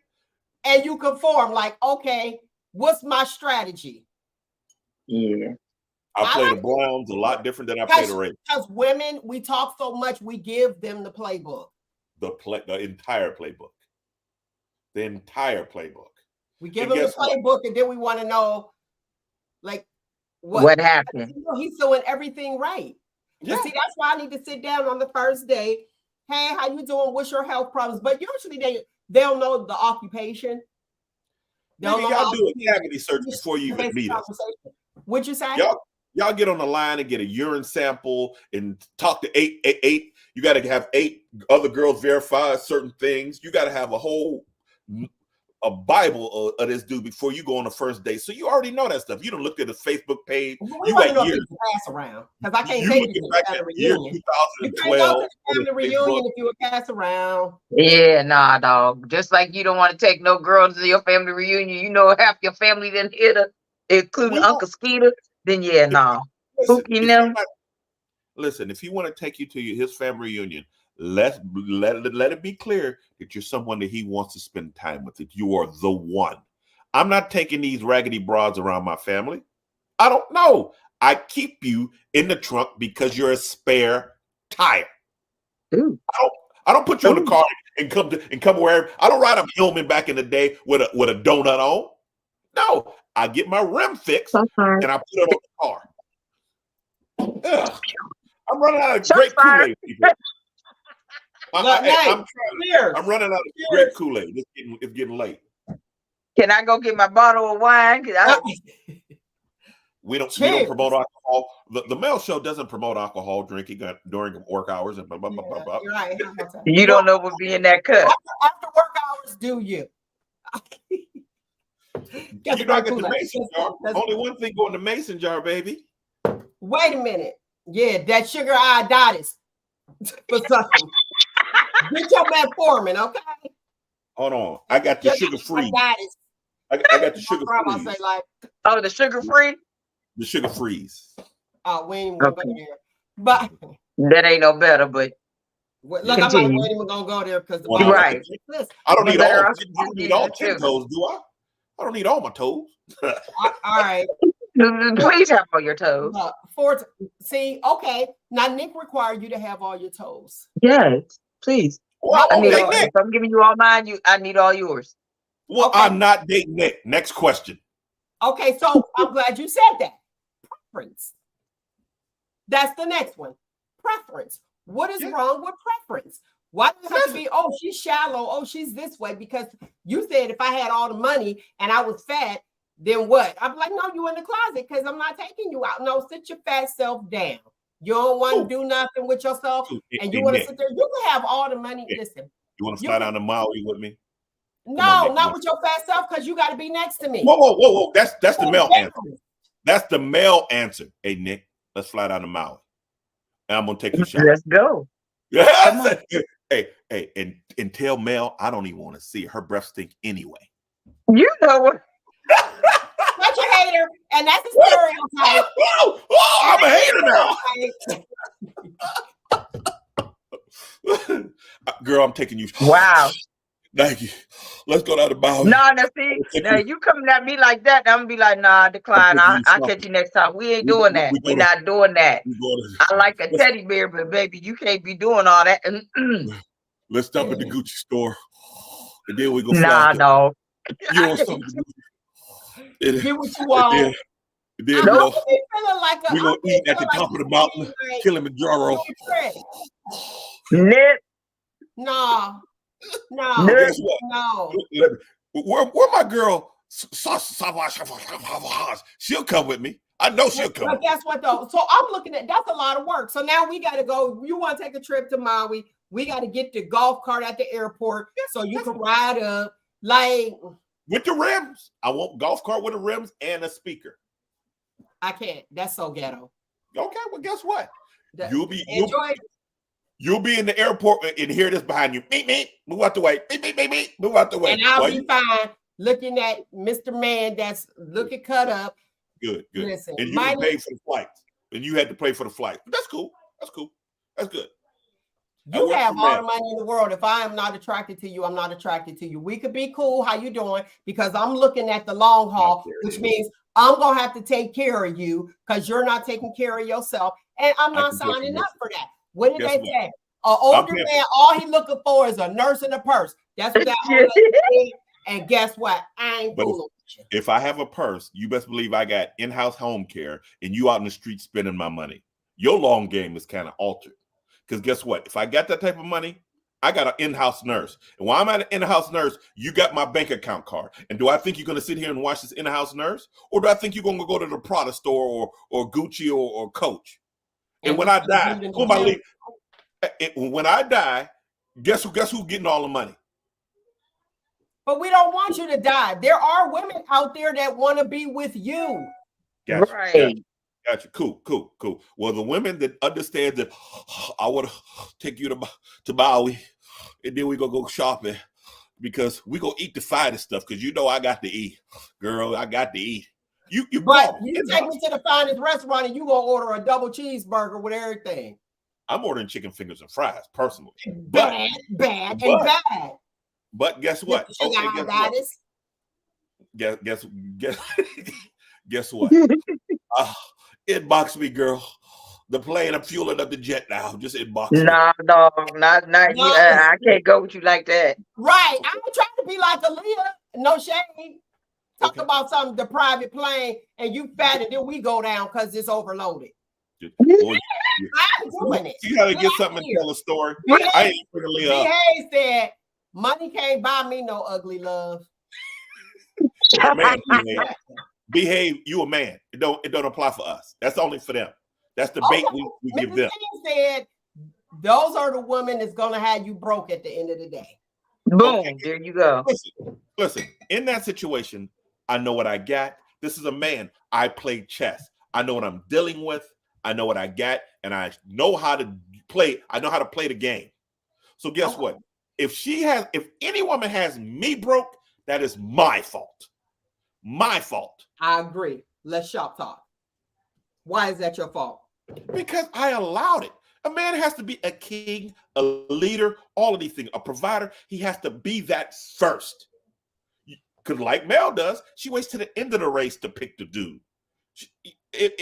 And you conform like, okay, what's my strategy? Yeah. I play the Browns a lot different than I play the Ravens. Because women, we talk so much, we give them the playbook. The entire playbook. The entire playbook. We give them the playbook, and then we want to know, like, what happened. He's doing everything right. Yeah. See, that's why I need to sit down on the first day. Hey, how you doing? What's your health problems? But usually they'll know the occupation. Maybe y'all do a cavity search before you even meet us. What'd you say? Y'all get on the line and get a urine sample and talk to eight. You got to have 8 other girls verify certain things. You got to have a Bible of this dude before you go on the first date. So you already know that stuff. You don't look at his Facebook page. You got years pass around because I can't take you to the family reunion. You can't go to the family reunion if you a pass around. Yeah, nah, dog. Just like you don't want to take no girls to your family reunion. You know half your family didn't hit her, including Uncle Skeeter. Then yeah, nah. Listen, if he want to take you to his family reunion, let it be clear that you're someone that he wants to spend time with. That you are the one. I'm not taking these raggedy broads around my family. I don't know. I keep you in the trunk because you're a spare tire. Ooh. I don't put you in the car and come wherever. I don't ride up Hillman back in the day with a donut on. No, I get my rim fixed and I put it on the car. Ugh. I'm running out of great Kool-Aid, people. I'm running out of great Kool-Aid. It's getting late. Can I go get my bottle of wine? We don't promote alcohol. The male show doesn't promote alcohol drinking during work hours and blah, blah, blah, blah. You're right. You don't know what be in that cup. After work hours, do you? You not get the mason jar. Only one thing going to mason jar, baby. Wait a minute. Yeah, that sugar ioditis for something. Get your metformin, okay? Hold on. I got the sugar free. I got the sugar free. Oh, the sugar free? The sugar freeze. Oh, we ain't gonna go there. But that ain't no better, but look, I'm not even gonna go there because right. I don't need all 10 toes, do I? I don't need all my toes. All right. Please have all your toes. See, okay. Now Nick required you to have all your toes. Yes, please. Well, if I'm giving you all mine, I need all yours. Well, okay. I'm not dating Nick. Next question. Okay, so I'm glad you said that. Preference. That's the next one. Preference. What is wrong with preference? Why does it have to be, oh, she's shallow, oh, she's this way? Because you said if I had all the money and I was fat, then what? I'm like, no, you in the closet because I'm not taking you out. No, sit your fat self down. You don't want to do nothing with yourself, and you want to sit there. You can have all the money. Listen. You want to fly down to Maui with me? No, not with your fat self, because you got to be next to me. Whoa. That's the male answer. That's the male answer. Hey, Nick, let's fly down to Maui. And I'm going to take you shopping. Let's go. Hey, and tell Mel I don't even want to see her breath stink anyway. You know what? Such a hater, and that's a stereotype. I'm a hater now. Girl, I'm taking you. Wow. Thank you. Let's go down to Maui. No, see, now you coming at me like that, I'm gonna be like, nah, decline. I'll catch you next time. We ain't doing that. We're not doing that. I like a teddy bear, but baby, you can't be doing all that. Let's stop at the Gucci store. and then we go Nah, fly to no. you know something. Get what you want. Then I'm we not go, feeling like we gonna eat at the top of the mountain, Kilimanjaro. Nip. No. Nip. Guess what? No. Where my girl she'll come with me. I know she'll come. But guess what though? So I'm looking at that's a lot of work. So now we got to go. You want to take a trip to Maui? We got to get the golf cart at the airport so you can ride up like with the rims. I want golf cart with the rims and a speaker. I can't. That's so ghetto. Okay, well, guess what? You'll be in the airport and hear this behind you. Beep, beep, move out the way. Beep, beep, beep, beep, move out the way. And I'll be fine looking at Mr. Man that's looking cut up. Good. Listen, and you can pay for the flights. And you had to pay for the flight. But that's cool. That's good. You have all the money in the world. If I am not attracted to you, I'm not attracted to you. We could be cool. How you doing? Because I'm looking at the long haul, which means I'm going to have to take care of you because you're not taking care of yourself. And I'm not signing up for that. What did they say? An older man, all he looking for is a nurse and a purse. That's what that old lady said. And guess what? I ain't fooling with you. If I have a purse, you best believe I got in-house home care and you out in the street spending my money. Your long game is kind of altered. Because guess what? If I got that type of money, I got an in-house nurse. And while I'm at an in-house nurse, you got my bank account card. And do I think you're going to sit here and watch this in-house nurse? Or do I think you're going to go to the Prada store or Gucci or Coach? And when I die, when I die, guess who's getting all the money? But we don't want you to die. There are women out there that want to be with you. Gotcha, right. Gotcha. Cool. Well, the women that understand that I want to take you to Maui, and then we gonna go shopping because we gonna eat the finest stuff. Because you know I got to eat, girl. I got to eat. You take me to the finest restaurant and you gonna order a double cheeseburger with everything. I'm ordering chicken fingers and fries personally. Bad. But guess what? Guess what? Inbox me, girl. The plane, I'm fueling up the jet now. Just inbox me. Nah, dog. Not you. I can't go with you like that. Right. I'm trying to be like Aaliyah. No shame. Talk about something, the private plane, and you fat, and then we go down because it's overloaded. Boy, I'm doing it. See how to get something and tell a story? I ain't freaking up. Hayes said, money can't buy me no ugly love. Man, behave. You a man. It don't apply for us. That's only for them. That's the bait we give them. Said those are the women that's gonna have you broke at the end of the day. Boom. There you go. Listen. In that situation, I know what I got. This is a man. I play chess. I know what I'm dealing with. I know what I got, and I know how to play. I know how to play the game. So guess what? If any woman has me broke, that is my fault. My fault. I agree. Let's shop talk. Why is that your fault? Because I allowed it. A man has to be a king, a leader, all of these things, a provider. He has to be that first. Because like Mel does, she waits to the end of the race to pick the dude.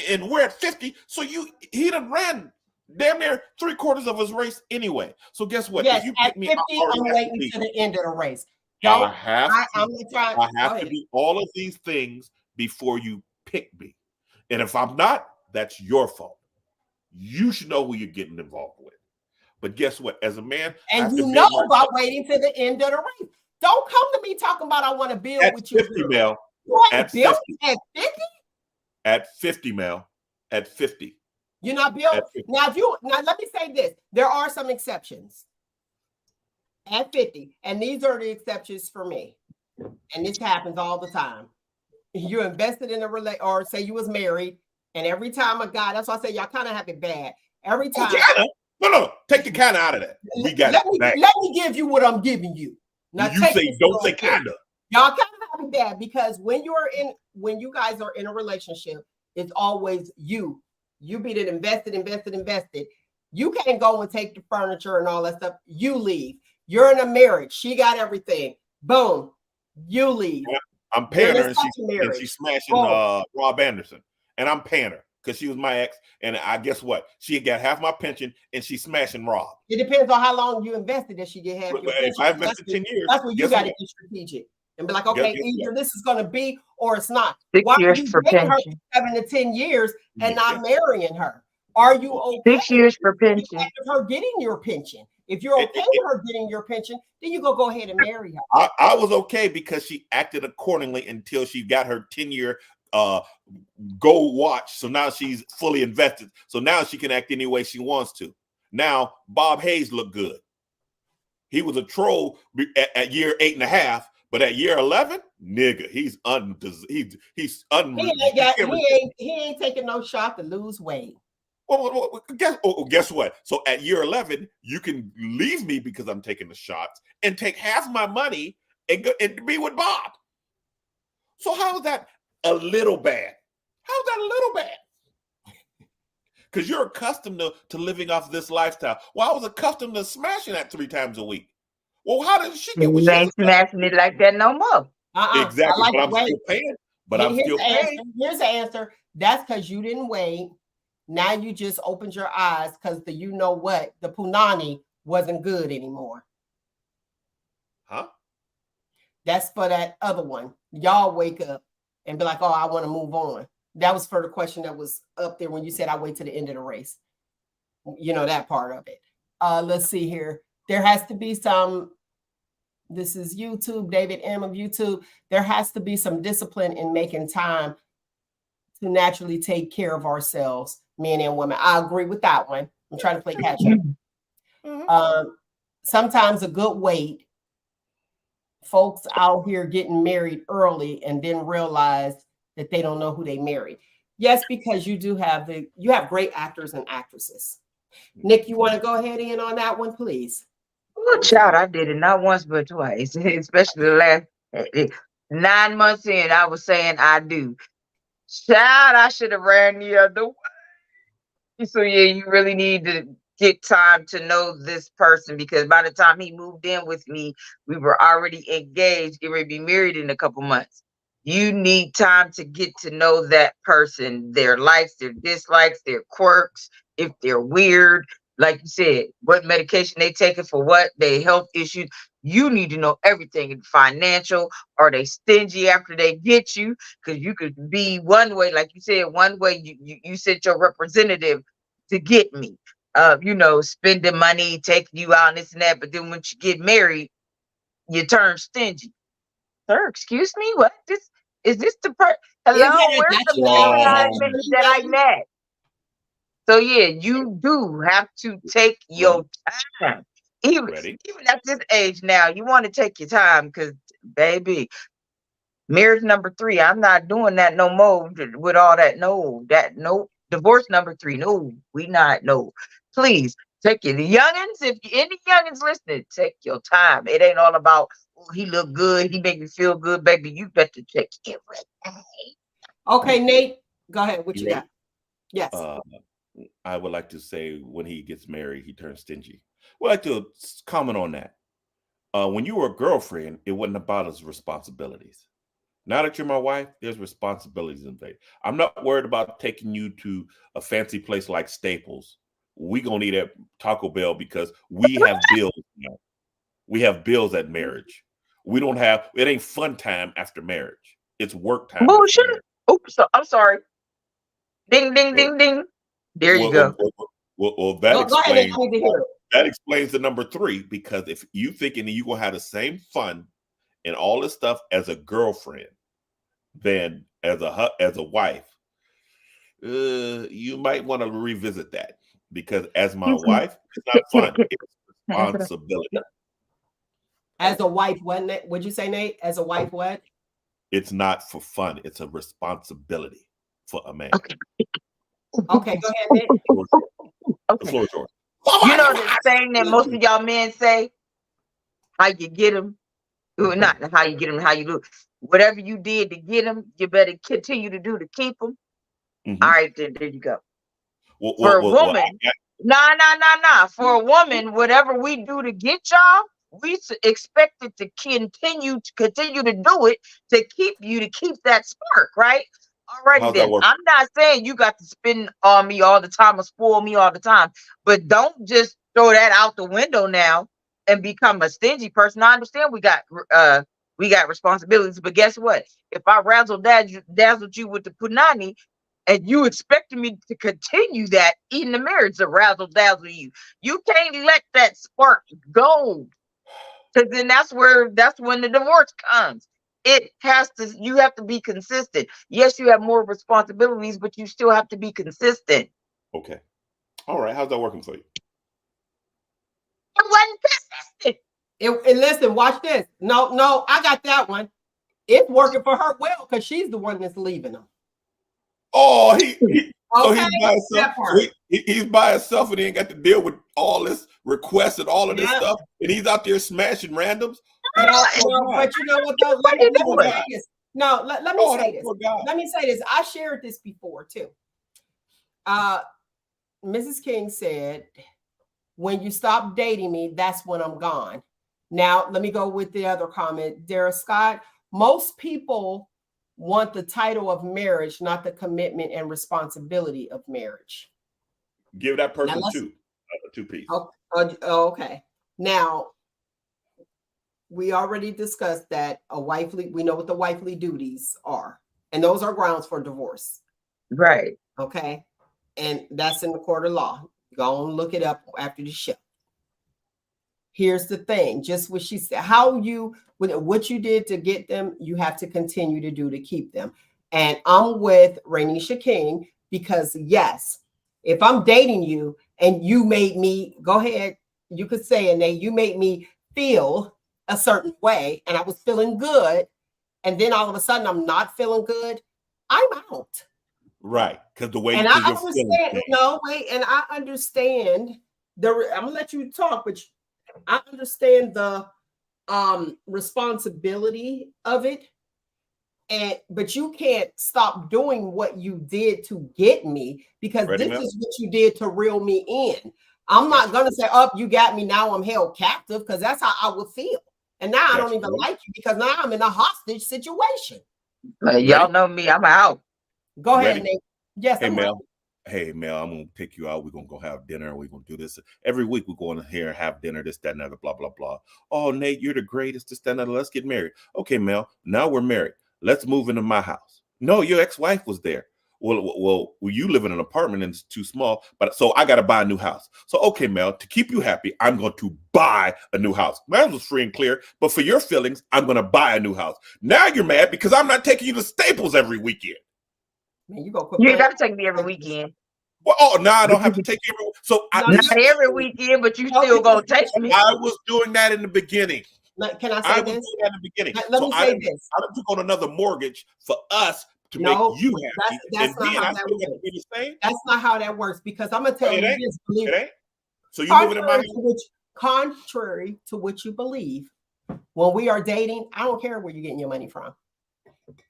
And we're at 50, so he done ran damn near 3/4 of his race anyway. So guess what? Yes, if you at pick 50, me, I'm waiting to the end of the race. I have to do all of these things before you pick me. And if I'm not, that's your fault. You should know who you're getting involved with. But guess what? As a man, and you know about waiting to the end of the race. Don't come to me talking about I want to build at with 50, you. Mel. At 50? At 50, Mel. At 50. You're not built. Now, let me say this. There are some exceptions. At 50, and these are the exceptions for me. And this happens all the time. You're invested in a relationship, or say you was married, and every time a guy, that's why I say y'all kind of have it bad. Every time. No, take the kind of out of that. We got let me give you what I'm giving you. Now you say don't say kind of. Y'all kind of have it bad because when you guys are in a relationship, it's always you. You be the invested. You can't go and take the furniture and all that stuff. You leave. You're in a marriage. She got everything. Boom. You leave. I'm paying her and she's smashing Rob Anderson. And I'm paying her. because she was my ex, and I guess what? She got half my pension, and she's smashing Rob. It depends on how long you invested that she get half your If pension. I invested 10 years, That's where you guess got to what? be strategic and be like, okay, Guess either what? this is going to be or it's not. 6 Why are years you for dating her pension. for 7 to 10 years and Yeah. not marrying her? Are you okay 6 years for pension. with her getting your pension? If you're okay with her getting your pension, then you go ahead and marry her. I was okay because she acted accordingly until she got her 10-year gold watch. So now she's fully invested. So now she can act any way she wants to. Now Bob Hayes looked good. He was a troll at year 8.5, but at year 11, nigga, he's He ain't taking no shot to lose weight. Well, guess what? So at year 11, you can leave me because I'm taking the shots and take half my money and be with Bob. So how is that a little bad? How's that a little bad? Because you're accustomed to living off this lifestyle. Well, I was accustomed to smashing that 3 times a week. Well, how did she get what You she ain't smashing it like that no more. Exactly, but I'm still paying. But I'm still paying. Here's the answer. That's because you didn't wait. Now you just opened your eyes because the you know what, the punani wasn't good anymore. Huh? That's for that other one. Y'all wake up and be like, oh, I want to move on. That was for the question that was up there when you said I wait to the end of the race. You know, that part of it. Let's see here. There has to be some, this is YouTube, David M of YouTube. There has to be some discipline in making time to naturally take care of ourselves, men and women. I agree with that one. I'm trying to play catch up. Mm-hmm. Sometimes a good wait. Folks out here getting married early and then realize that they don't know who they married. Yes, because you have great actors and actresses. Nick, you want to go ahead in on that one, please? Oh, child, I did it not once but twice, especially the last 9 months in. I was saying I do. Child, I should have ran the other way. So yeah, you really need to get time to know this person, because by the time he moved in with me, we were already engaged, getting ready to be married in a couple months. You need time to get to know that person, their likes, their dislikes, their quirks, if they're weird, like you said, what medication they taking for what, their health issues. You need to know everything. Financial, are they stingy after they get you? Because you could be one way, like you said, one way you sent your representative to get me. Spending money, taking you out and this and that. But then once you get married, you turn stingy. Sir, excuse me, what? Is this the hello? Where's the man that I met? So yeah, you do have to take your time. Even at this age now, you want to take your time, because baby, marriage number 3, I'm not doing that no more with all that. No. Divorce number 3, no, we not. No, please take it. The youngins, if any youngins listening, take your time. It ain't all about, oh, he look good, he make me feel good, baby. You better check everything. Okay, Nate, go ahead. What you got? Yes. I would like to say when he gets married, he turns stingy. Would like to comment on that. When you were a girlfriend, it wasn't about his responsibilities. Now that you're my wife, there's responsibilities in there. I'm not worried about taking you to a fancy place like Staples. We gonna eat at Taco Bell because we have bills now. We have bills at marriage. It ain't fun time after marriage. It's work time. Bullshit. Oops, I'm sorry. Ding, ding, ding, ding. There you go. Well, that explains the number 3, because if you thinking that you're gonna have the same fun and all this stuff as a girlfriend, then as a wife, you might want to revisit that, because as my wife, it's not fun. It's responsibility. As a wife, what'd you say, Nate? As a wife, what? It's not for fun. It's a responsibility for a man. Okay, go ahead, Nate. The floor is yours. You know the saying that most of y'all men say, how you get them, not how you get them, how you do. Whatever you did to get them, you better continue to do to keep them. Mm-hmm. All right, there you go. For a woman, nah. For a woman, whatever we do to get y'all, we expect it to continue to do it to keep that spark, right? Alrighty How's that then. work? I'm not saying you got to spend on me all the time or spoil me all the time, but don't just throw that out the window now and become a stingy person. I understand we got responsibilities, but guess what? If I dazzled you with the punani and you expected me to continue that in the marriage to razzle dazzle you, you can't let that spark go. Because then that's when the divorce comes. You have to be consistent. Yes, you have more responsibilities, but you still have to be consistent. Okay. All right. How's that working for you? It wasn't consistent. And listen, watch this. No, I got that one. It's working for her well because she's the one that's leaving him. Oh, so Okay, he's by himself. that part. So he's by himself and he ain't got to deal with all this requests and all of this Yeah. stuff. And he's out there smashing randoms. No, but you know what though? Let me say this. No, let me say this. Let me say this. I shared this before too. Mrs. King said, when you stop dating me, that's when I'm gone. Now, let me go with the other comment. Dara Scott, most people want the title of marriage, not the commitment and responsibility of marriage. Give that person two pieces. Okay. Now, we already discussed that we know what the wifely duties are, and those are grounds for divorce. Right. Okay. And that's in the court of law. Go and look it up after the show. Here's the thing, just what she said, what you did to get them, you have to continue to do to keep them. And I'm with Rainisha King because yes, if I'm dating you and you made me, go ahead, you could say it, Nate, you made me feel a certain way and I was feeling good. And then all of a sudden I'm not feeling good. I'm out. Right. Because the way and you I understand, and I understand I'm gonna let you talk, but I understand the responsibility of it. But you can't stop doing what you did to get me because this is what you did to reel me in. I'm not gonna say, "Oh, you got me, now I'm held captive," because that's how I would feel. And now I don't even like you because now I'm in a hostage situation. Y'all know me, I'm out. Go ahead, Nate. Yes, hey, Mel. Hey, Mel, I'm going to take you out. We're going to go have dinner. We're going to do this. Every week we're going to here and have dinner, this, that, and other, blah, blah, blah. Oh, Nate, you're the greatest, this, that, and other. Let's get married. Okay, Mel, now we're married. Let's move into my house. No, your ex-wife was there. Well, you live in an apartment and it's too small, so I got to buy a new house. So, okay, Mel, to keep you happy, I'm going to buy a new house. Mine was free and clear, but for your feelings, I'm going to buy a new house. Now you're mad because I'm not taking you to Staples every weekend. Man, you ain't got to take me every weekend. Well, no, I don't have to take you every. So not every weekend, but you still gonna take me. I was doing that in the beginning. Can I say this? I was doing that in the beginning. Let me say this. I took on another mortgage for us to make you happy. That's not how that works. That's not how that works because I'm gonna tell you this. It ain't. So you moving in my house? Contrary to what you believe, when we are dating, I don't care where you're getting your money from.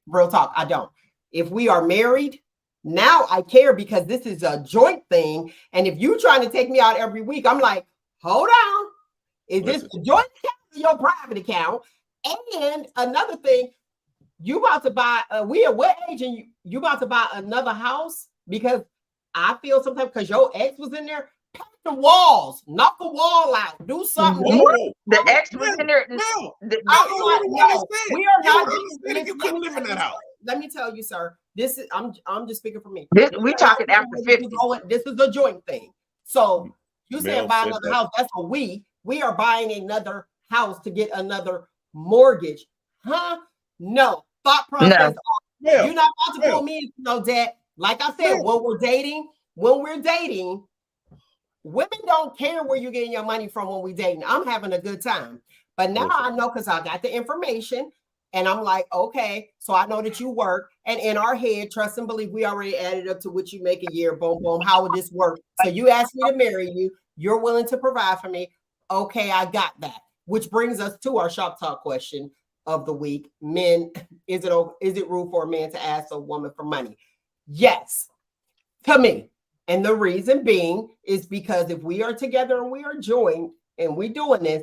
Real talk, I don't. If we are married, now I care because this is a joint thing. And if you're trying to take me out every week, I'm like, hold on. Is this a joint account or your private account? And another thing, you about to buy, we at what age and you about to buy another house? Because I feel sometimes because your ex was in there, pack the walls, knock the wall out, do something. The ex was in there. We are not. You couldn't live in that house. Let me tell you, sir. This is I'm just speaking for me. We talking after 50. This is a joint thing. So you said buy another house. That's what we are buying another house to get another mortgage. Huh? No. Thought process. No. You're not about to pull me into no debt. Like I said, when we're dating, women don't care where you're getting your money from when we're dating. I'm having a good time. But now I know because I got the information. And I'm like, okay, so I know that you work. And in our head, trust and believe, we already added up to what you make a year. Boom, boom. How would this work? So you asked me to marry you. You're willing to provide for me. Okay, I got that. Which brings us to our shop talk question of the week. Men, is it rude for a man to ask a woman for money? Yes, to me. And the reason being is because if we are together and we are joined and we doing this,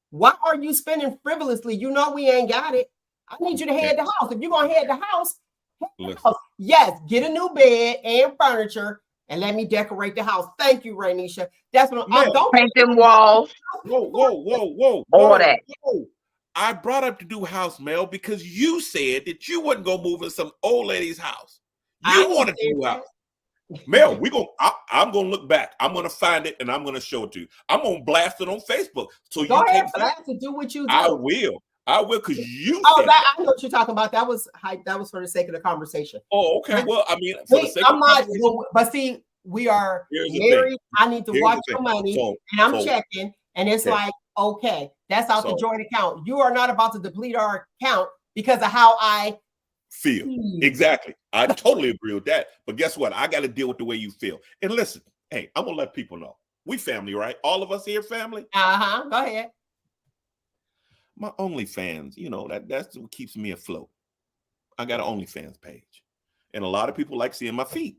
why are you spending frivolously? You know we ain't got it. I need you to head the house. If you're gonna head the house, Yes, get a new bed and furniture and let me decorate the house. Thank you, Rainisha. That's what I'm don't Paint them walls. Whoa. All that. Whoa. I brought up to do house, Mel, because you said that you wasn't gonna move in some old lady's house. You wanted to do house. Mel, I'm gonna look back. I'm gonna find it and I'm gonna show it to you. I'm gonna blast it on Facebook. So go you ahead, can blast to do what you do. I will because you I said know what you're talking about. That was for the sake of the conversation. Oh, okay. Well, I mean, for the sake of the conversation. But see, we are Here's the married. thing. I need to watch your money, and I'm checking, and it's like, okay, that's out the joint account. You are not about to deplete our account because of how I feel. Exactly. I totally agree with that. But guess what? I got to deal with the way you feel. And listen, hey, I'm gonna let people know. We family, right? All of us here family. Go ahead. My OnlyFans, you know, that's what keeps me afloat. I got an OnlyFans page. And a lot of people like seeing my feet.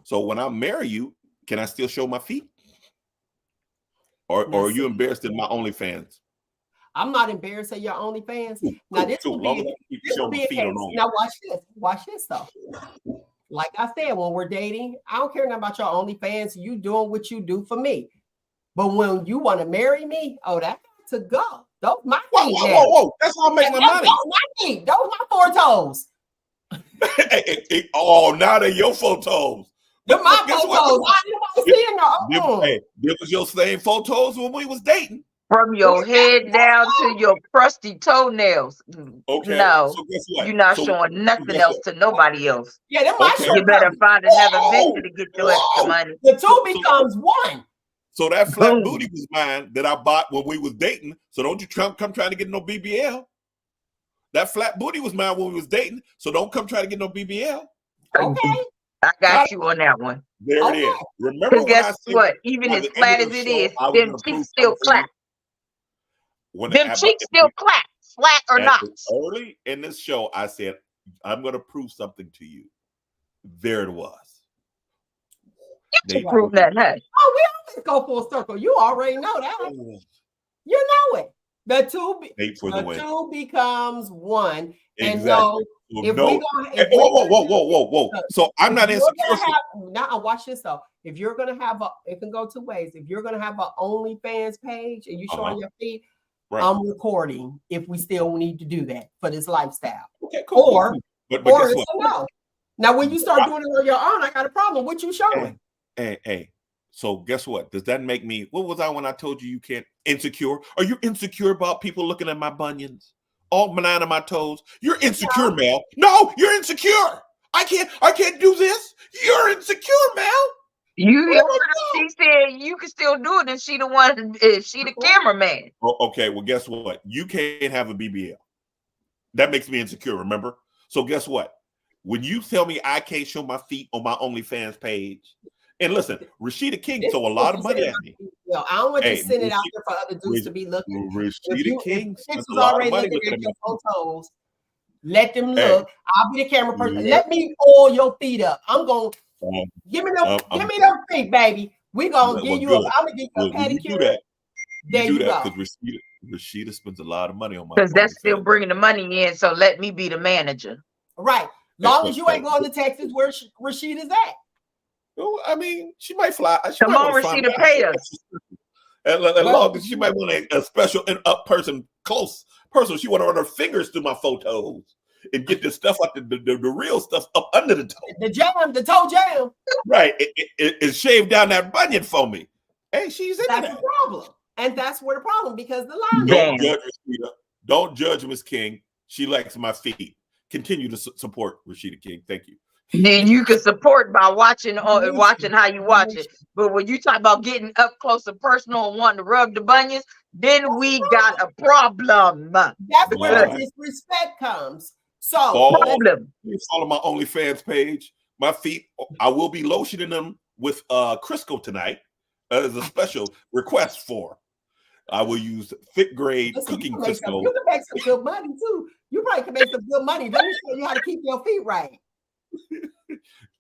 So when I marry you, can I still show my feet? Or are you embarrassed in my OnlyFans? I'm not embarrassed at your OnlyFans. Now this will be a case. Now watch this. Watch this though. Like I said, when we're dating, I don't care nothing about your OnlyFans. You doing what you do for me. But when you want to marry me, oh, that got to go. Those my feet. Whoa. That's how I make my money. Those my feet. Those my 4 toes. Oh, now they're your photos. They're my photos. It was your same photos when we was dating. From your head down to your crusty toenails. Okay. No, so guess what? You're not showing nothing else to nobody else. Yeah, that might You better find another venture to get your extra money. The two becomes one. So that flat booty was mine that I bought when we was dating. So don't you come trying to get no BBL. That flat booty was mine when we was dating. So don't come try to get no BBL. Okay. I got you on that one. There it is. Remember when guess what? Even as flat as it is, them cheeks still clap. Them cheeks still clap, flat or not. Early in this show, I said, I'm going to prove something to you. There it was. You can prove that, hey. Oh, we always go full circle. You already know that. You know it. The two becomes one. Exactly. And so if whoa. So I'm not insecure. Now watch this though. If you're gonna have it can go 2 ways. If you're gonna have an OnlyFans page and you showing your feet, right. I'm recording if we still need to do that for this lifestyle. Okay, cool. Or it's a no. Now when you start doing it on your own, I got a problem. What you showing? Hey. So guess what? Does that make me? What was I when I told you can't insecure? Are you insecure about people looking at my bunions? All 9 of my toes? You're insecure, Mel. No, you're insecure. I can't do this. You're insecure, Mel. She said you can still do it, and she the one. She the cameraman. Oh, okay. Well, guess what? You can't have a BBL. That makes me insecure. Remember? So guess what? When you tell me I can't show my feet on my OnlyFans page. And listen, Rashida King throw a lot of money at me. I don't want you to send it out there for other dudes to be looking. Rashida King is already looking at your photos. Let them look. I'll be the camera person. Let me oil your feet up. I'm going to give me them feet, baby. We gonna give you. I'm gonna give you a pedicure. There you go. Because Rashida spends a lot of money on my. Because that's still bringing the money in. So let me be the manager. Right. Long as you ain't going to Texas where Rashida's at. Well, I mean, she might fly. Come on, Rashida, pay us. As long as she might want a special and up person, close person. She want to run her fingers through my photos and get the stuff up, the real stuff up under the toe. The toe jam. Right. It shaved down that bunion for me. Hey, she's in That's there. the problem. And that's where the problem, because the line. Don't judge Rashida. Don't judge Miss King. She likes my feet. Continue to support Rashida King. Thank you. Then you can support by watching how you watch it. But when you talk about getting up close and personal and wanting to rub the bunions, then we got a problem. That's where the disrespect comes. So follow my OnlyFans page. My feet, I will be lotioning them with Crisco tonight as a special request for. I will use thick grade cooking Crisco. You can make some good money too. You probably can make some good money. Let me show you how to keep your feet right.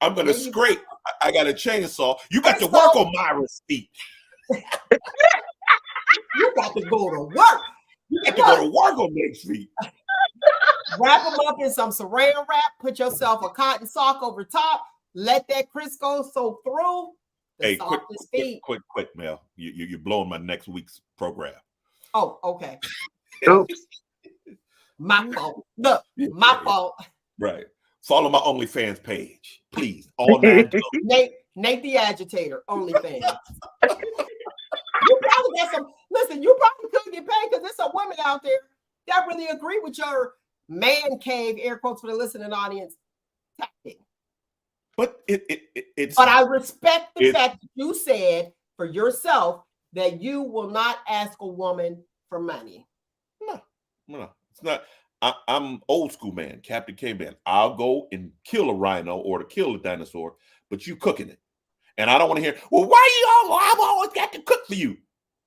I'm gonna scrape. I got a chainsaw. You got to work on Myra's feet. You got to go to work. You got to go to work on Nick's feet. Wrap them up in some saran wrap. Put yourself a cotton sock over top. Let that Crisco soak through. Hey, quick, Mel. You're blowing my next week's program. Oh, okay. Oops. My fault. Look, my fault. Right. Follow my OnlyFans page, please. All 9. Nyk the Agitator, OnlyFans. You probably got some. Listen, you probably couldn't get paid because there's some women out there that really agree with your man cave, air quotes for the listening audience, tactic. But it's. But I respect the fact that you said for yourself that you will not ask a woman for money. No, it's not. I'm old school man, Captain Caveman. I'll go and kill a rhino or to kill a dinosaur, but you cooking it. And I don't want to hear, well, why you all, I've always got to cook for you.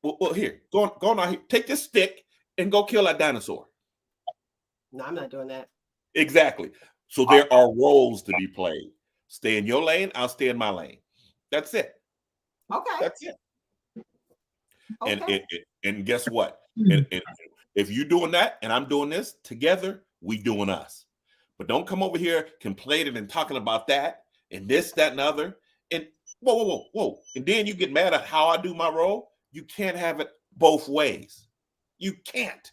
Well here, go on out here, take this stick and go kill that dinosaur. No, I'm not doing that. Exactly. So there are roles to be played. Stay in your lane, I'll stay in my lane. That's it. Okay. That's it. Okay. And guess what? And if you're doing that and I'm doing this, together, we doing us. But don't come over here complaining and talking about that and this, that, and other. And whoa. And then you get mad at how I do my role. You can't have it both ways. You can't.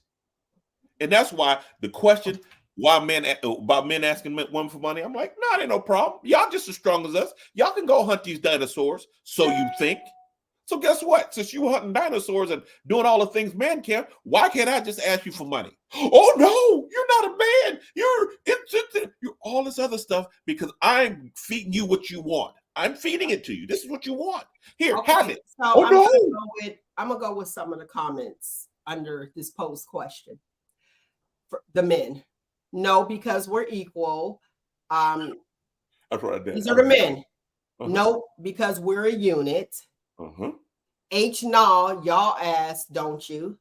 And that's why the question, why about men asking women for money, I'm like, no, ain't no problem. Y'all just as strong as us. Y'all can go hunt these dinosaurs, so you think. So guess what? Since you hunting dinosaurs and doing all the things men can, why can't I just ask you for money? Oh no, you're not a man. You're all this other stuff because I'm feeding you what you want. I'm feeding it to you. This is what you want. Here, have it. So I'm gonna go with some of the comments under this post question. For the men, no, because we're equal. That's what I did. These are the men. No, because we're a unit. No, y'all ass, don't you?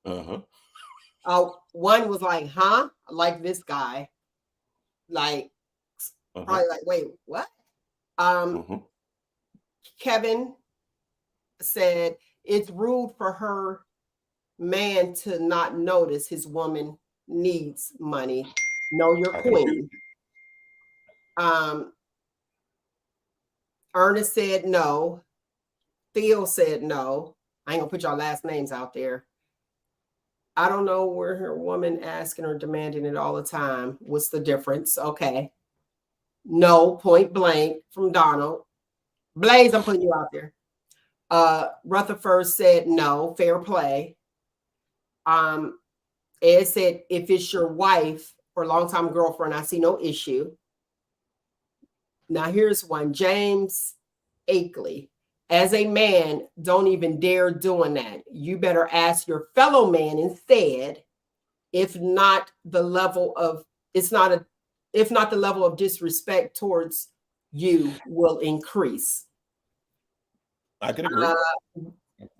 One was like, huh? Like this guy. Like, probably like, wait, what? Kevin said it's rude for her man to not notice his woman needs money. Know your queen. Ernest said no. Theo said no. I ain't gonna put y'all last names out there. I don't know where her woman asking or demanding it all the time. What's the difference? Okay. No, point blank from Donald. Blaze, I'm putting you out there. Rutherford said no, fair play. Ed said if it's your wife or longtime girlfriend, I see no issue. Now here's one, James Akeley. As a man, don't even dare doing that. You better ask your fellow man instead. If not the level of disrespect towards you will increase. I can agree.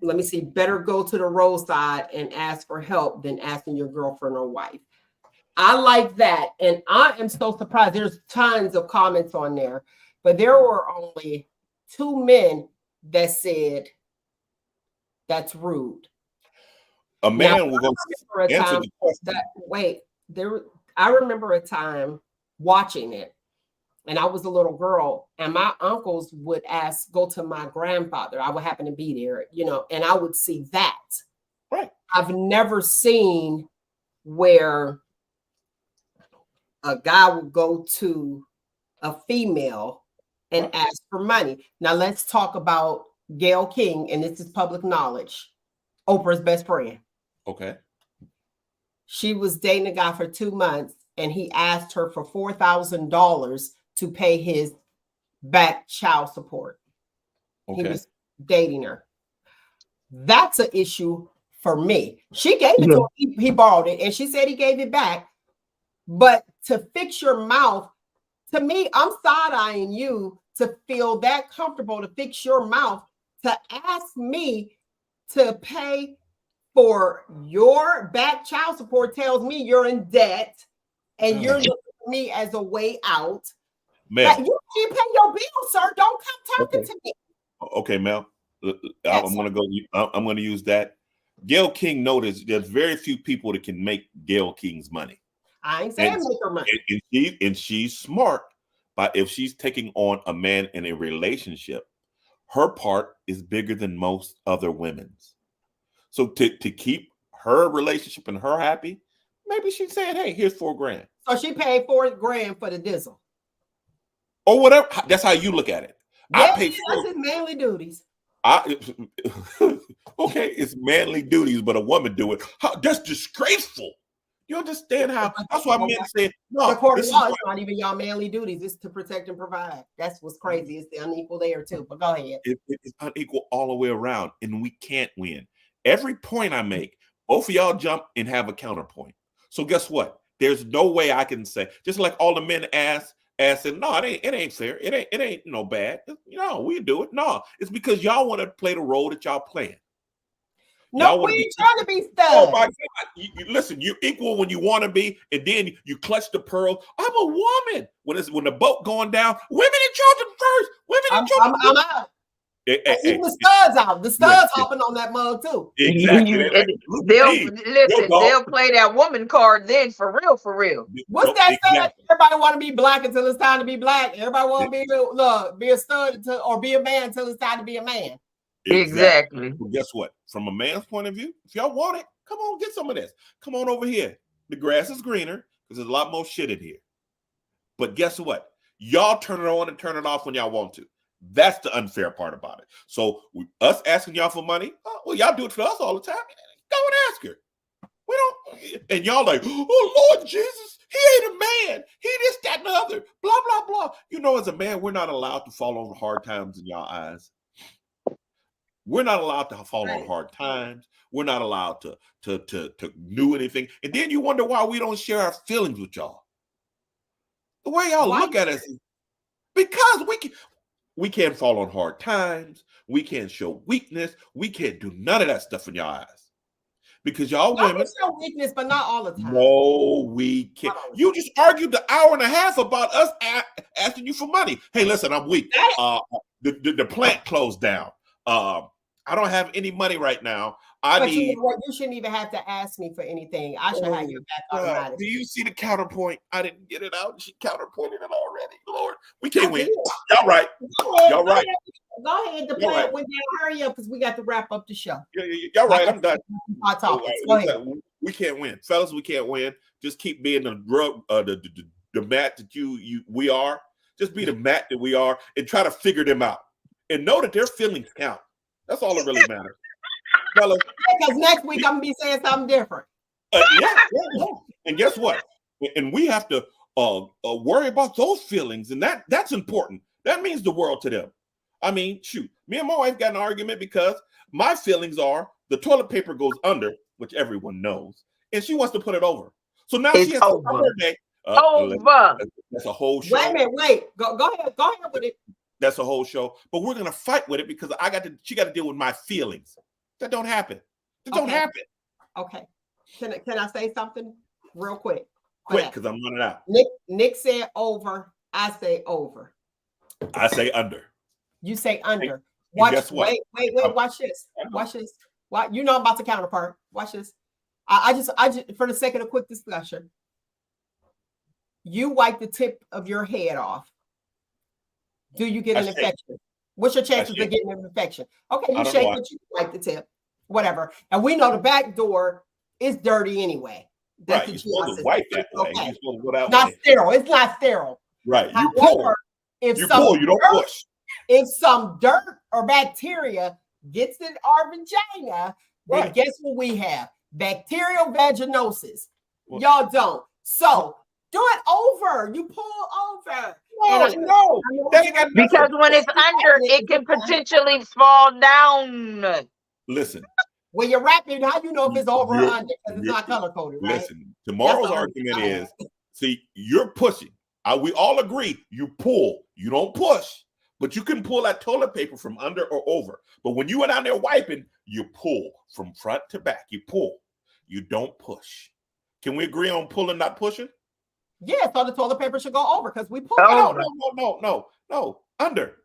Let me see. Better go to the roadside and ask for help than asking your girlfriend or wife. I like that. And I am so surprised. There's tons of comments on there, but there were only 2 men that said that's rude. A man will go answer the question. I remember a time watching it, and I was a little girl, and my uncles would go to my grandfather. I would happen to be there, and I would see that. Right. I've never seen where a guy would go to a female and ask for money. Now let's talk about Gayle King, and this is public knowledge. Oprah's best friend. Okay. She was dating a guy for 2 months, and he asked her for $4,000 to pay his back child support. Okay. He was dating her. That's an issue for me. She gave it to him. He borrowed it, and she said he gave it back. But to fix your mouth, to me, I'm side-eyeing you to feel that comfortable to fix your mouth, to ask me to pay for your back child support tells me you're in debt and you're looking for me as a way out. Mel, you can't pay your bills, sir. Don't come talking to me. Okay, Mel. I'm going to use that. Gayle King noticed there's very few people that can make Gayle King's money. I ain't saying make her money. And she's smart, but if she's taking on a man in a relationship, her part is bigger than most other women's. So to keep her relationship and her happy, maybe she's saying, hey, here's $4,000. So she paid $4,000 for the diesel. Or whatever. That's how you look at it. Yeah, I paid that's his manly duties. Okay, it's manly duties, but a woman do it. That's disgraceful. You understand how? That's why men say, no, the court of law is not even y'all manly duties. It's to protect and provide. That's what's crazy. It's the unequal there too. But go ahead. It's unequal all the way around, and we can't win. Every point I make, both of y'all jump and have a counterpoint. So guess what? There's no way I can say, just like all the men ask, no, it ain't fair. It ain't no bad. No, we do it. No, it's because y'all want to play the role that y'all playing. No, we ain't trying to be studs. Oh my God! Listen, you're equal when you want to be, and then you clutch the pearls. I'm a woman. When the boat going down, women and children first. Women and children. I'm out. Even the studs out. The studs hopping on that mug too. Exactly. They'll play that woman card then for real. What's that saying? Everybody want to be black until it's time to be black. Everybody want to be a stud or be a man until it's time to be a man. Exactly. Well, guess what? From a man's point of view, if y'all want it, come on, get some of this. Come on over here. The grass is greener because there's a lot more shit in here. But guess what? Y'all turn it on and turn it off when y'all want to. That's the unfair part about it. So us asking y'all for money, well, y'all do it for us all the time. Go and ask her. We don't, and y'all like, oh Lord Jesus, he ain't a man. He this, that, and the other. Blah, blah, blah. You know, as a man, we're not allowed to fall on hard times in y'all eyes. We're not allowed to fall on hard times. We're not allowed to do anything. And then you wonder why we don't share our feelings with y'all. The way y'all look at us is because we can't fall on hard times. We can't show weakness. We can't do none of that stuff in y'all eyes. Because y'all women show weakness, but not all the time. No, we can't. You just argued the hour and a half about us asking you for money. Hey, listen, I'm weak. The plant closed down. I don't have any money right now. You shouldn't even have to ask me for anything. I should have your back automatically. Do you see the counterpoint? I didn't get it out. She counterpointed it already. Lord, we can't win. Y'all right. Y'all right. Go ahead. The plant went down. Hurry up because we got to wrap up the show. Y'all right. I'm done. Go ahead. We can't win, fellas. We can't win. Just keep being the mat that we are. Just be the mat that we are, and try to figure them out, and know that their feelings count. That's all that really matters. Fellas, because next week I'm gonna be saying something different. Yeah. And guess what? And we have to worry about those feelings, and that's important. That means the world to them. I mean, shoot, me and my wife got an argument because my feelings are the toilet paper goes under, which everyone knows, and she wants to put it over. So now she has to start her day. That's a whole show. Wait a minute, wait. Go ahead with it. That's a whole show, but we're gonna fight with it because she got to deal with my feelings. That don't happen. That don't happen. Okay. Can I say something real quick? Quick, because I'm running out. Nick said over. I say over. I say under. You say under. Guess what? Wait. Watch this. Watch this. You know I'm about to counterpart. Watch this. I just for the sake of a quick discussion. You wipe the tip of your head off. Do you get an infection? What's your chances of getting an infection? Okay, you shake, but you wipe the tip, whatever. And we know the back door is dirty anyway. That's you're supposed to wipe that way. Okay. You're supposed to go that not way. sterile. It's not sterile. Right. However, you pull. You don't push. If some dirt or bacteria gets in our vagina, then guess what we have? Bacterial vaginosis. Y'all don't. So do it over. You pull over. No. Because when it's under, it can potentially fall down. Listen. When you're wrapping, how do you know if it's over or under? Because it's not color coded, right? Listen, tomorrow's argument is, see, you're pushing. We all agree you pull. You don't push. But you can pull that toilet paper from under or over. But when you were down there wiping, you pull from front to back. You pull. You don't push. Can we agree on pulling, not pushing? Yeah, so the toilet paper should go over because we pull. No. Under.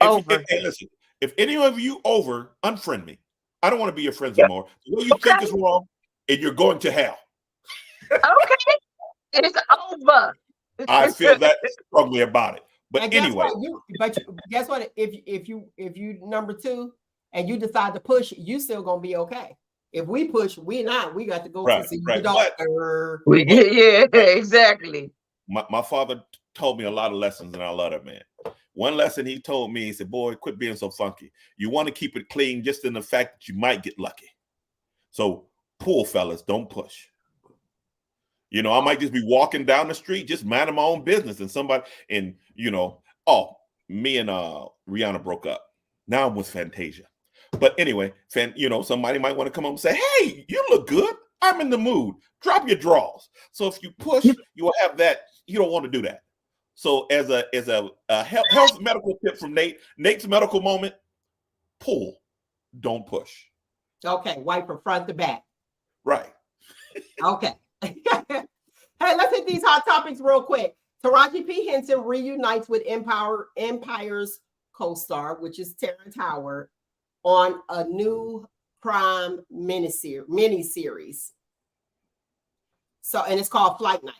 Over. Hey, listen, if any of you over, unfriend me. I don't want to be your friends anymore. What you think is wrong, and you're going to hell. Okay, it's over. I feel that strongly about it. But And guess anyway, what? Guess what? If you number two and you decide to push, you still gonna be okay. If we push, we got to go right, to see right. the doctor. Yeah, exactly. My father told me a lot of lessons, and I love it, man. One lesson he told me, he said, boy, quit being so funky. You want to keep it clean just in the fact that you might get lucky. So pull, fellas, don't push. You know, I might just be walking down the street, just minding my own business, and somebody, and you know, oh, me and Rihanna broke up. Now I'm with Fantasia. But anyway, you know, somebody might want to come up and say, hey, you look good. I'm in the mood. Drop your drawers. So if you push, you will have that. You don't want to do that. So as a health medical tip from Nate's medical moment, pull, don't push. Okay, wipe from front to back. Right. Okay. Hey, let's hit these hot topics real quick. Taraji P. Henson reunites with Empire's co-star, which is Terrence Howard, on a new crime miniseries. So, and it's called Flight Night.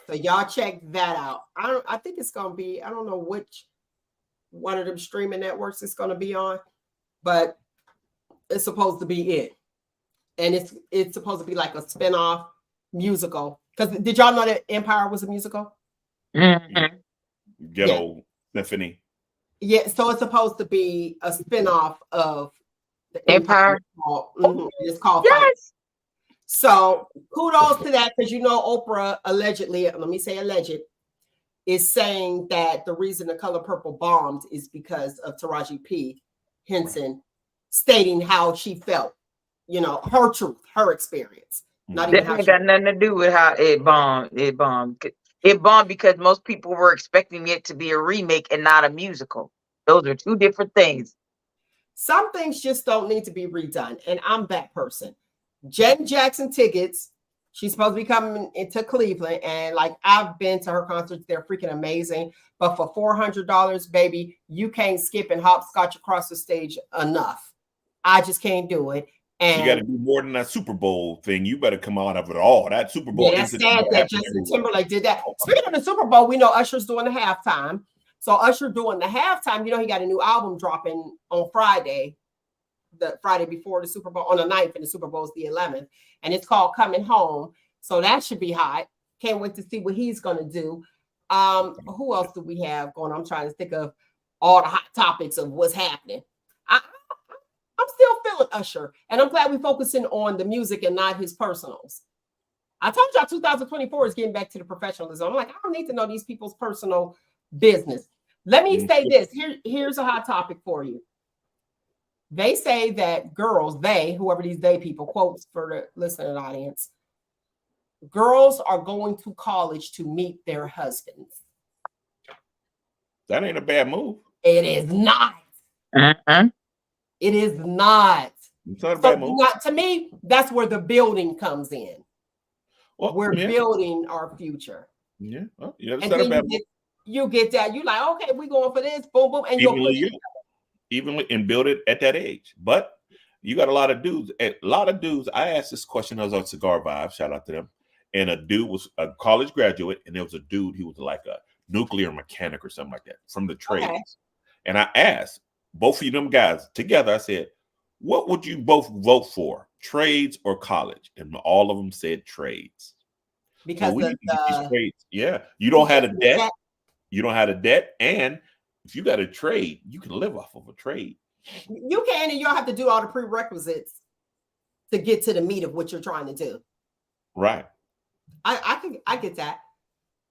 So y'all check that out. I think it's gonna be, I don't know which one of them streaming networks it's gonna be on, but it's supposed to be it. And it's supposed to be like a spinoff musical. Because did y'all know that Empire was a musical? Mm-hmm. Ghetto Symphony. Yeah, so it's supposed to be a spinoff of the Empire. It's called Yes. Fight. So kudos to that, because you know Oprah allegedly, let me say alleged, is saying that the reason The Color Purple bombed is because of Taraji P. Henson stating how she felt, you know, her truth, her experience. Not even That ain't got nothing to do with how it bombed. It bombed. It bombed because most people were expecting it to be a remake and not a musical. Those are two different things. Some things just don't need to be redone. And I'm that person. Jen Jackson tickets, she's supposed to be coming into Cleveland. And like, I've been to her concerts. They're freaking amazing. But for $400, baby, you can't skip and hopscotch across the stage enough. I just can't do it. And you got to do more than that Super Bowl thing. You better come out of it all. That Super Bowl. Yeah, that's sad that Justin Timberlake did that. Speaking of the Super Bowl, we know Usher's doing the halftime. So Usher doing the halftime, you know, he got a new album dropping on Friday, the Friday before the Super Bowl, on the 9th, and the Super Bowl is the 11th. And it's called Coming Home. So that should be hot. Can't wait to see what he's going to do. Who else do we have going? I'm trying to think of all the hot topics of what's happening. I'm still feeling Usher, and I'm glad we're focusing on the music and not his personals. I told y'all 2024 is getting back to the professionalism. I'm like, I don't need to know these people's personal business. Let me say this. Here's a hot topic for you. They say that girls, whoever these they people, quotes for the listening audience, girls are going to college to meet their husbands. That ain't a bad move. It is not. It is not. It's not a bad move. To me, that's where the building comes in. Well, we're building our future. Yeah. Well, yeah, and then you get that. You're like, okay, we're going for this. Boom, boom. And evenly and build it at that age. But you got a lot of dudes. I asked this question. I was on Cigar Vibe. Shout out to them. And a dude was a college graduate, and there was a dude. He was like a nuclear mechanic or something like that from the trades. Okay. And I asked both of them guys together, I said, what would you both vote for, trades or college? And all of them said trades. Because so trades. Yeah. You don't have a debt. You don't have a debt. And if you got a trade, you can live off of a trade. You can, and you don't have to do all the prerequisites to get to the meat of what you're trying to do. Right. I get that.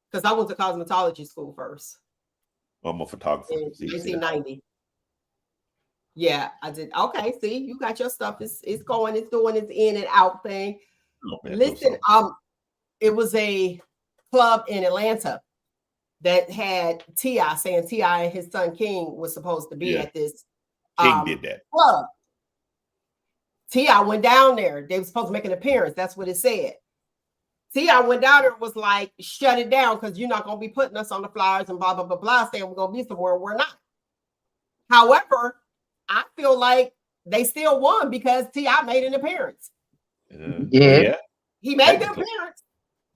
Because I went to cosmetology school first. I'm a photographer. In 1990. Yeah, I did. Okay, see, you got your stuff. It's going, it's doing its in and out thing. Oh, man, listen, it was a club in Atlanta that had T.I. saying T.I. and his son King was supposed to be at this. King did that club. T.I. went down there. They were supposed to make an appearance. That's what it said. T.I. went down there and was like, shut it down because you're not going to be putting us on the flyers and blah, blah, blah, blah, saying we're going to be somewhere we're not. However, I feel like they still won because T.I. made an appearance. Yeah. He made the appearance.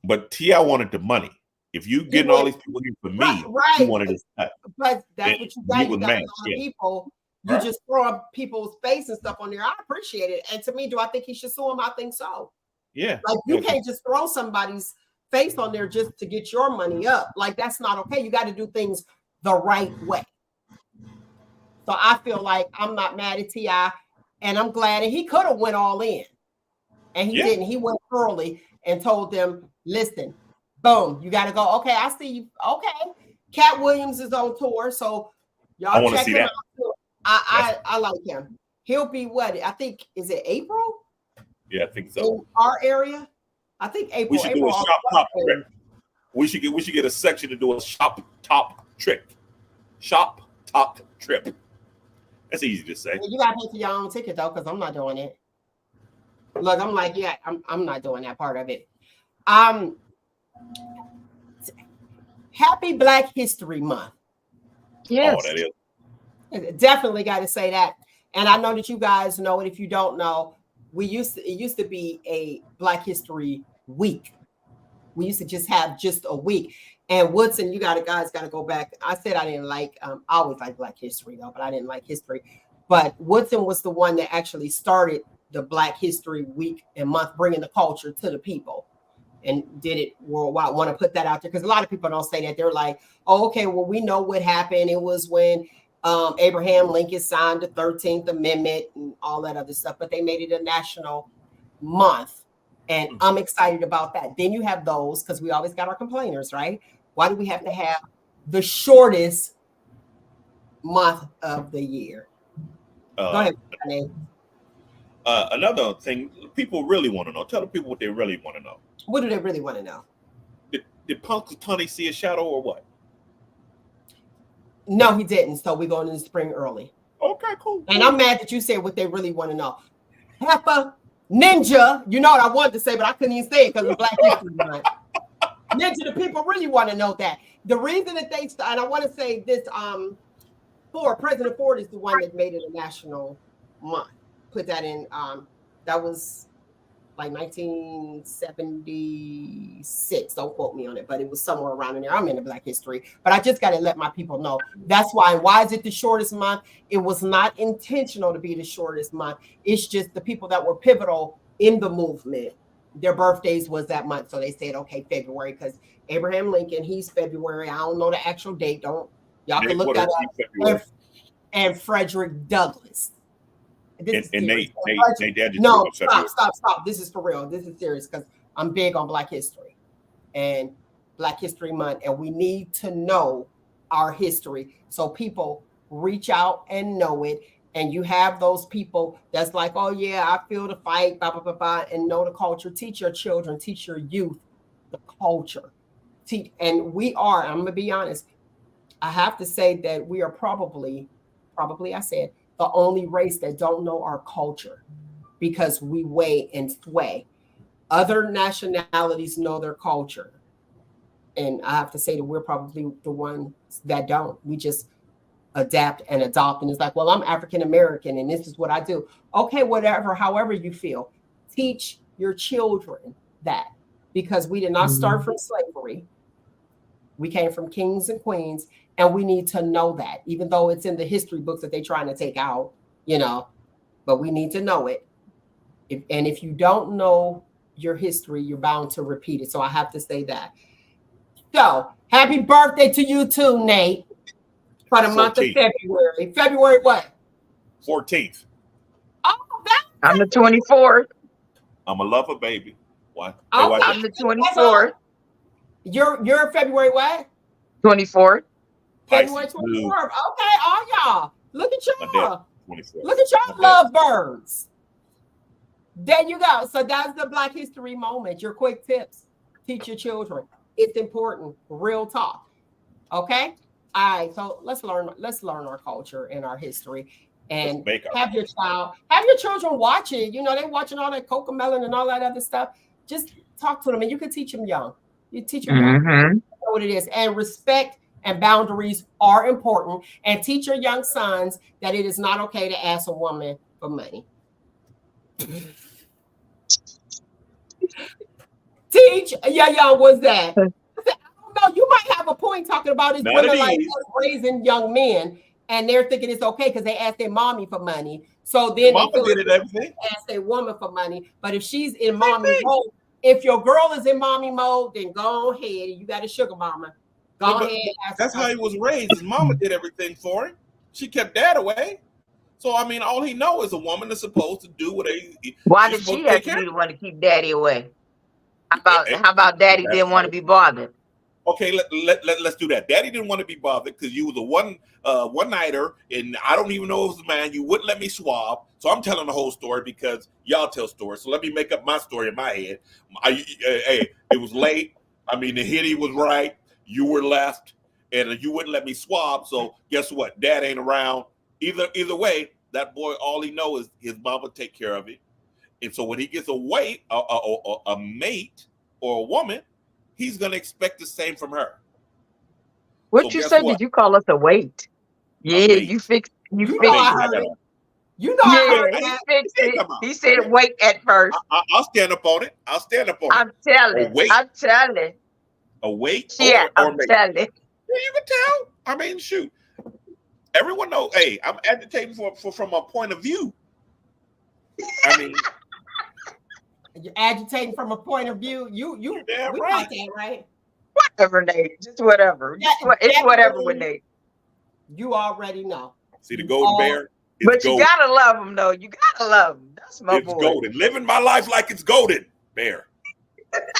But T.I. wanted the money. If you getting all these people here for me, he wanted his cut. But that's what you got. You got a lot of people. You just throw up people's face and stuff on there. I appreciate it. And to me, do I think he should sue him? I think so. Yeah. Like you can't just throw somebody's face on there just to get your money up. Like that's not okay. You got to do things the right way. So I feel like I'm not mad at T.I. and I'm glad. And he could have went all in. And he didn't. He went early and told them, listen, boom, you got to go. Okay, I see you. Okay. Cat Williams is on tour. So y'all check him out. I like him. He'll be what? I think, is it April? Yeah, I think so. In our area? I think April. We should do a shop top trip. We should get a section to do a shop top trip. Shop top trip. That's easy to say. You got to pay for your own ticket though, because I'm not doing it. Look, I'm like, yeah, I'm not doing that part of it. Happy Black History Month. Yes. Oh, that is. Definitely got to say that. And I know that you guys know it. If you don't know, it used to be a Black History Week. We used to just have just a week. And Woodson, guys got to go back. I said I didn't like, I always like Black history though, but I didn't like history. But Woodson was the one that actually started the Black History Week and month, bringing the culture to the people and did it worldwide. I want to put that out there because a lot of people don't say that. They're like, oh, okay, well, we know what happened. It was when Abraham Lincoln signed the 13th Amendment and all that other stuff, but they made it a national month. And I'm excited about that. Then you have those, because we always got our complainers, right? Why do we have to have the shortest month of the year? Go ahead, Nate. Another thing people really want to know. Tell the people what they really want to know. What do they really want to know? Did Punxsutawney see a shadow or what? No, he didn't. So we're going in the spring early. Okay, cool. And I'm mad that you said what they really want to know. Peppa Ninja, you know what I wanted to say, but I couldn't even say it because of Black History Month. Ninja, the people really want to know that. The reason that they, and I want to say this, President Ford is the one that made it a national month. Put that in, that was like 1976. Don't quote me on it, but it was somewhere around in there. I'm into Black history, but I just got to let my people know. That's why. Why is it the shortest month? It was not intentional to be the shortest month. It's just the people that were pivotal in the movement, their birthdays was that month. So they said, okay, February, because Abraham Lincoln, he's February. I don't know the actual date. Y'all can look that up. And Frederick Douglass. Nate, no, stop. This is for real. This is serious because I'm big on Black history and Black History Month, and we need to know our history so people reach out and know it. And you have those people that's like, oh yeah, I feel the fight, blah, blah, blah, blah, and know the culture. Teach your children, teach your youth the culture. And we are, I'm gonna be honest, I have to say that we are probably I said, the only race that don't know our culture because we weigh and sway. Other nationalities know their culture. And I have to say that we're probably the ones that don't. We just adapt and adopt. And it's like, well, I'm African-American and this is what I do. Okay, whatever, however you feel. Teach your children that because we did not start from slavery. We came from kings and queens. And we need to know that, even though it's in the history books that they're trying to take out, but we need to know it. And if you don't know your history, you're bound to repeat it. So I have to say that. So happy birthday to you too, Nate, for the month of February. February what? 14th. Oh, I'm the 24th. I'm a lover, baby. Why? Okay. I'm the 24th. You're February what? 24th. February 24th. Okay, all y'all. Look at y'all. Look at y'all lovebirds. There you go. So that's the Black History moment. Your quick tips. Teach your children. It's important. Real talk. Okay? All right. So let's learn our culture and our history. And have your children watch it. They watching all that Cocomelon and all that other stuff. Just talk to them and you can teach them young. You teach them young. You know what it is. And respect and boundaries are important. And teach your young sons that it is not okay to ask a woman for money. age was that? I said, I don't know. You might have a point talking about this women like us raising young men, and they're thinking it's okay because they ask their mommy for money. So then they feel did like everything. ask their woman for money. But if she's in mommy mode, if your girl is in mommy mode, then go ahead. You got a sugar mama. Go ahead. That's how he was raised. His mama did everything for him. She kept dad away. So I mean, all he knows is a woman is supposed to do what Why did she have to be the one to keep daddy away? How about daddy didn't want to be bothered? Okay, let's do that. Daddy didn't want to be bothered because you was a one nighter, and I don't even know if it was a man. You wouldn't let me swab, so I'm telling the whole story because y'all tell stories. So let me make up my story in my head. Hey, it was late. I mean, the hitty was right. You were left, and you wouldn't let me swab. So guess what? Dad ain't around. Either way, that boy, all he knows is his mama take care of him. And so when he gets a mate or a woman, he's going to expect the same from her. What you said? Did you call us a weight? Yeah, you fixed. You fixed it. You know, I fixed it. He said wait at first. I'll stand up on it. I'm telling. I'm telling. A weight? Yeah, I'm telling. Yeah, you can tell. I mean, shoot. Everyone knows. Hey, I'm agitating from a point of view. I mean, you're agitating from a point of view. We got that, right? Whatever, Nate. Just whatever. It's whatever with Nate. You already know. See the golden bear? But you gotta love him, though. You gotta love him. That's my boy. It's golden. Living my life like it's golden, bear.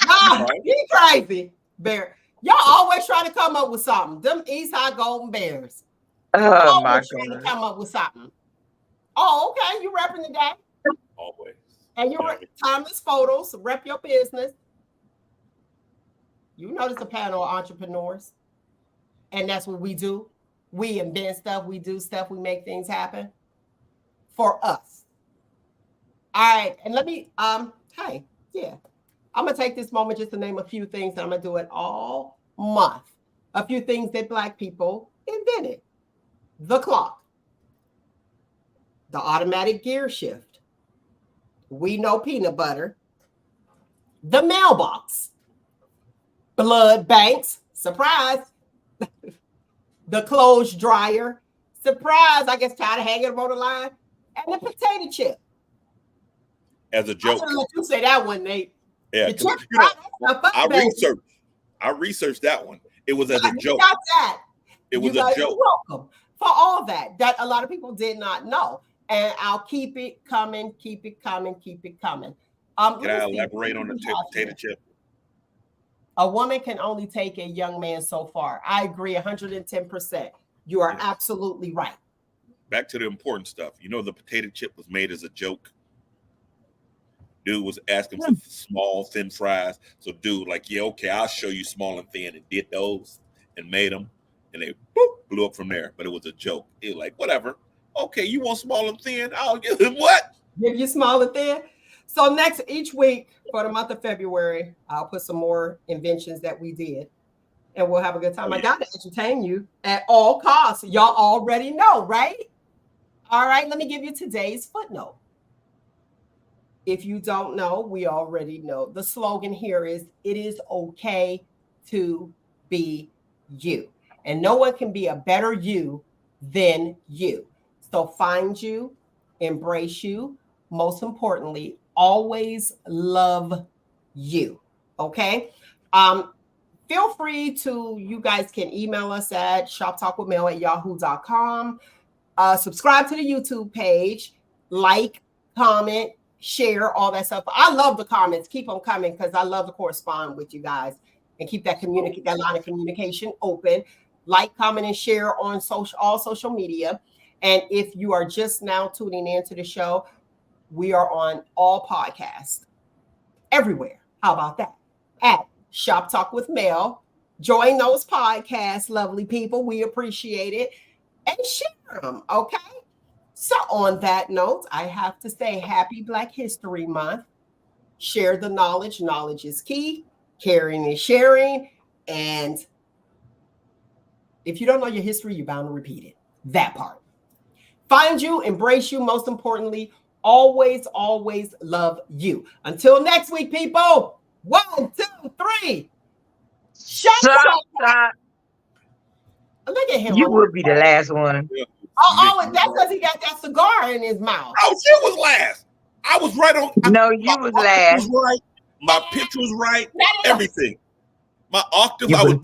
No, you crazy, bear. Y'all always try to come up with something. Them East High Golden Bears. Oh my God. Trying to come up with something. Oh, okay. You repping the day. Always. And you're timeless photos. Rep your business. You notice a panel of entrepreneurs. And that's what we do. We invent stuff. We do stuff. We make things happen for us. All right. And let me, I'm going to take this moment just to name a few things. And I'm going to do it all month. A few things that Black people invented. The clock. The automatic gear shift. We know peanut butter. The mailbox. Blood banks. Surprise. The clothes dryer. Surprise. I guess tired of hanging on the line. And the potato chip. As a joke. I'm gonna let you say that one, Nate. Yeah. I researched that one. It was as a joke. Got that. It was a joke. You're welcome for all that a lot of people did not know. And I'll keep it coming, keep it coming, keep it coming. Can I elaborate on the potato chip? A woman can only take a young man so far. I agree 110%. You are absolutely right. Back to the important stuff. You know, the potato chip was made as a joke. Dude was asking for small, thin fries. So dude, like, yeah, okay, I'll show you small and thin, and did those and made them. And they blew up from there. But it was a joke. It was like, whatever. Okay, you want small and thin? I'll give him what? Give you small and thin. So each week for the month of February, I'll put some more inventions that we did. And we'll have a good time. I got to entertain you at all costs. Y'all already know, right? All right, let me give you today's footnote. If you don't know, we already know. The slogan here is, it is okay to be you. And no one can be a better you than you. So find you, embrace you. Most importantly, always love you. Okay? Feel free to, you guys can email us at shoptalkwithmel@yahoo.com. Subscribe to the YouTube page, like, comment, share, all that stuff. I love the comments. Keep them coming because I love to correspond with you guys and keep that line of communication open. Like, comment, and share on all social media. And if you are just now tuning into the show, we are on all podcasts everywhere. How about that? At Shop Talk with Mel. Join those podcasts, lovely people. We appreciate it. And share them, okay? So on that note, I have to say happy Black History Month. Share the knowledge. Knowledge is key. Caring is sharing. And if you don't know your history, you're bound to repeat it. That part. Find you, embrace you. Most importantly, always, always love you. Until next week, people, 1, 2, 3. Shut Stop. Look at him. You would be the last one. Oh, that's because he got that cigar in his mouth. Oh, she was last. I was right on. No, you was last. Right. My pitch was right. Everything. My octave, I was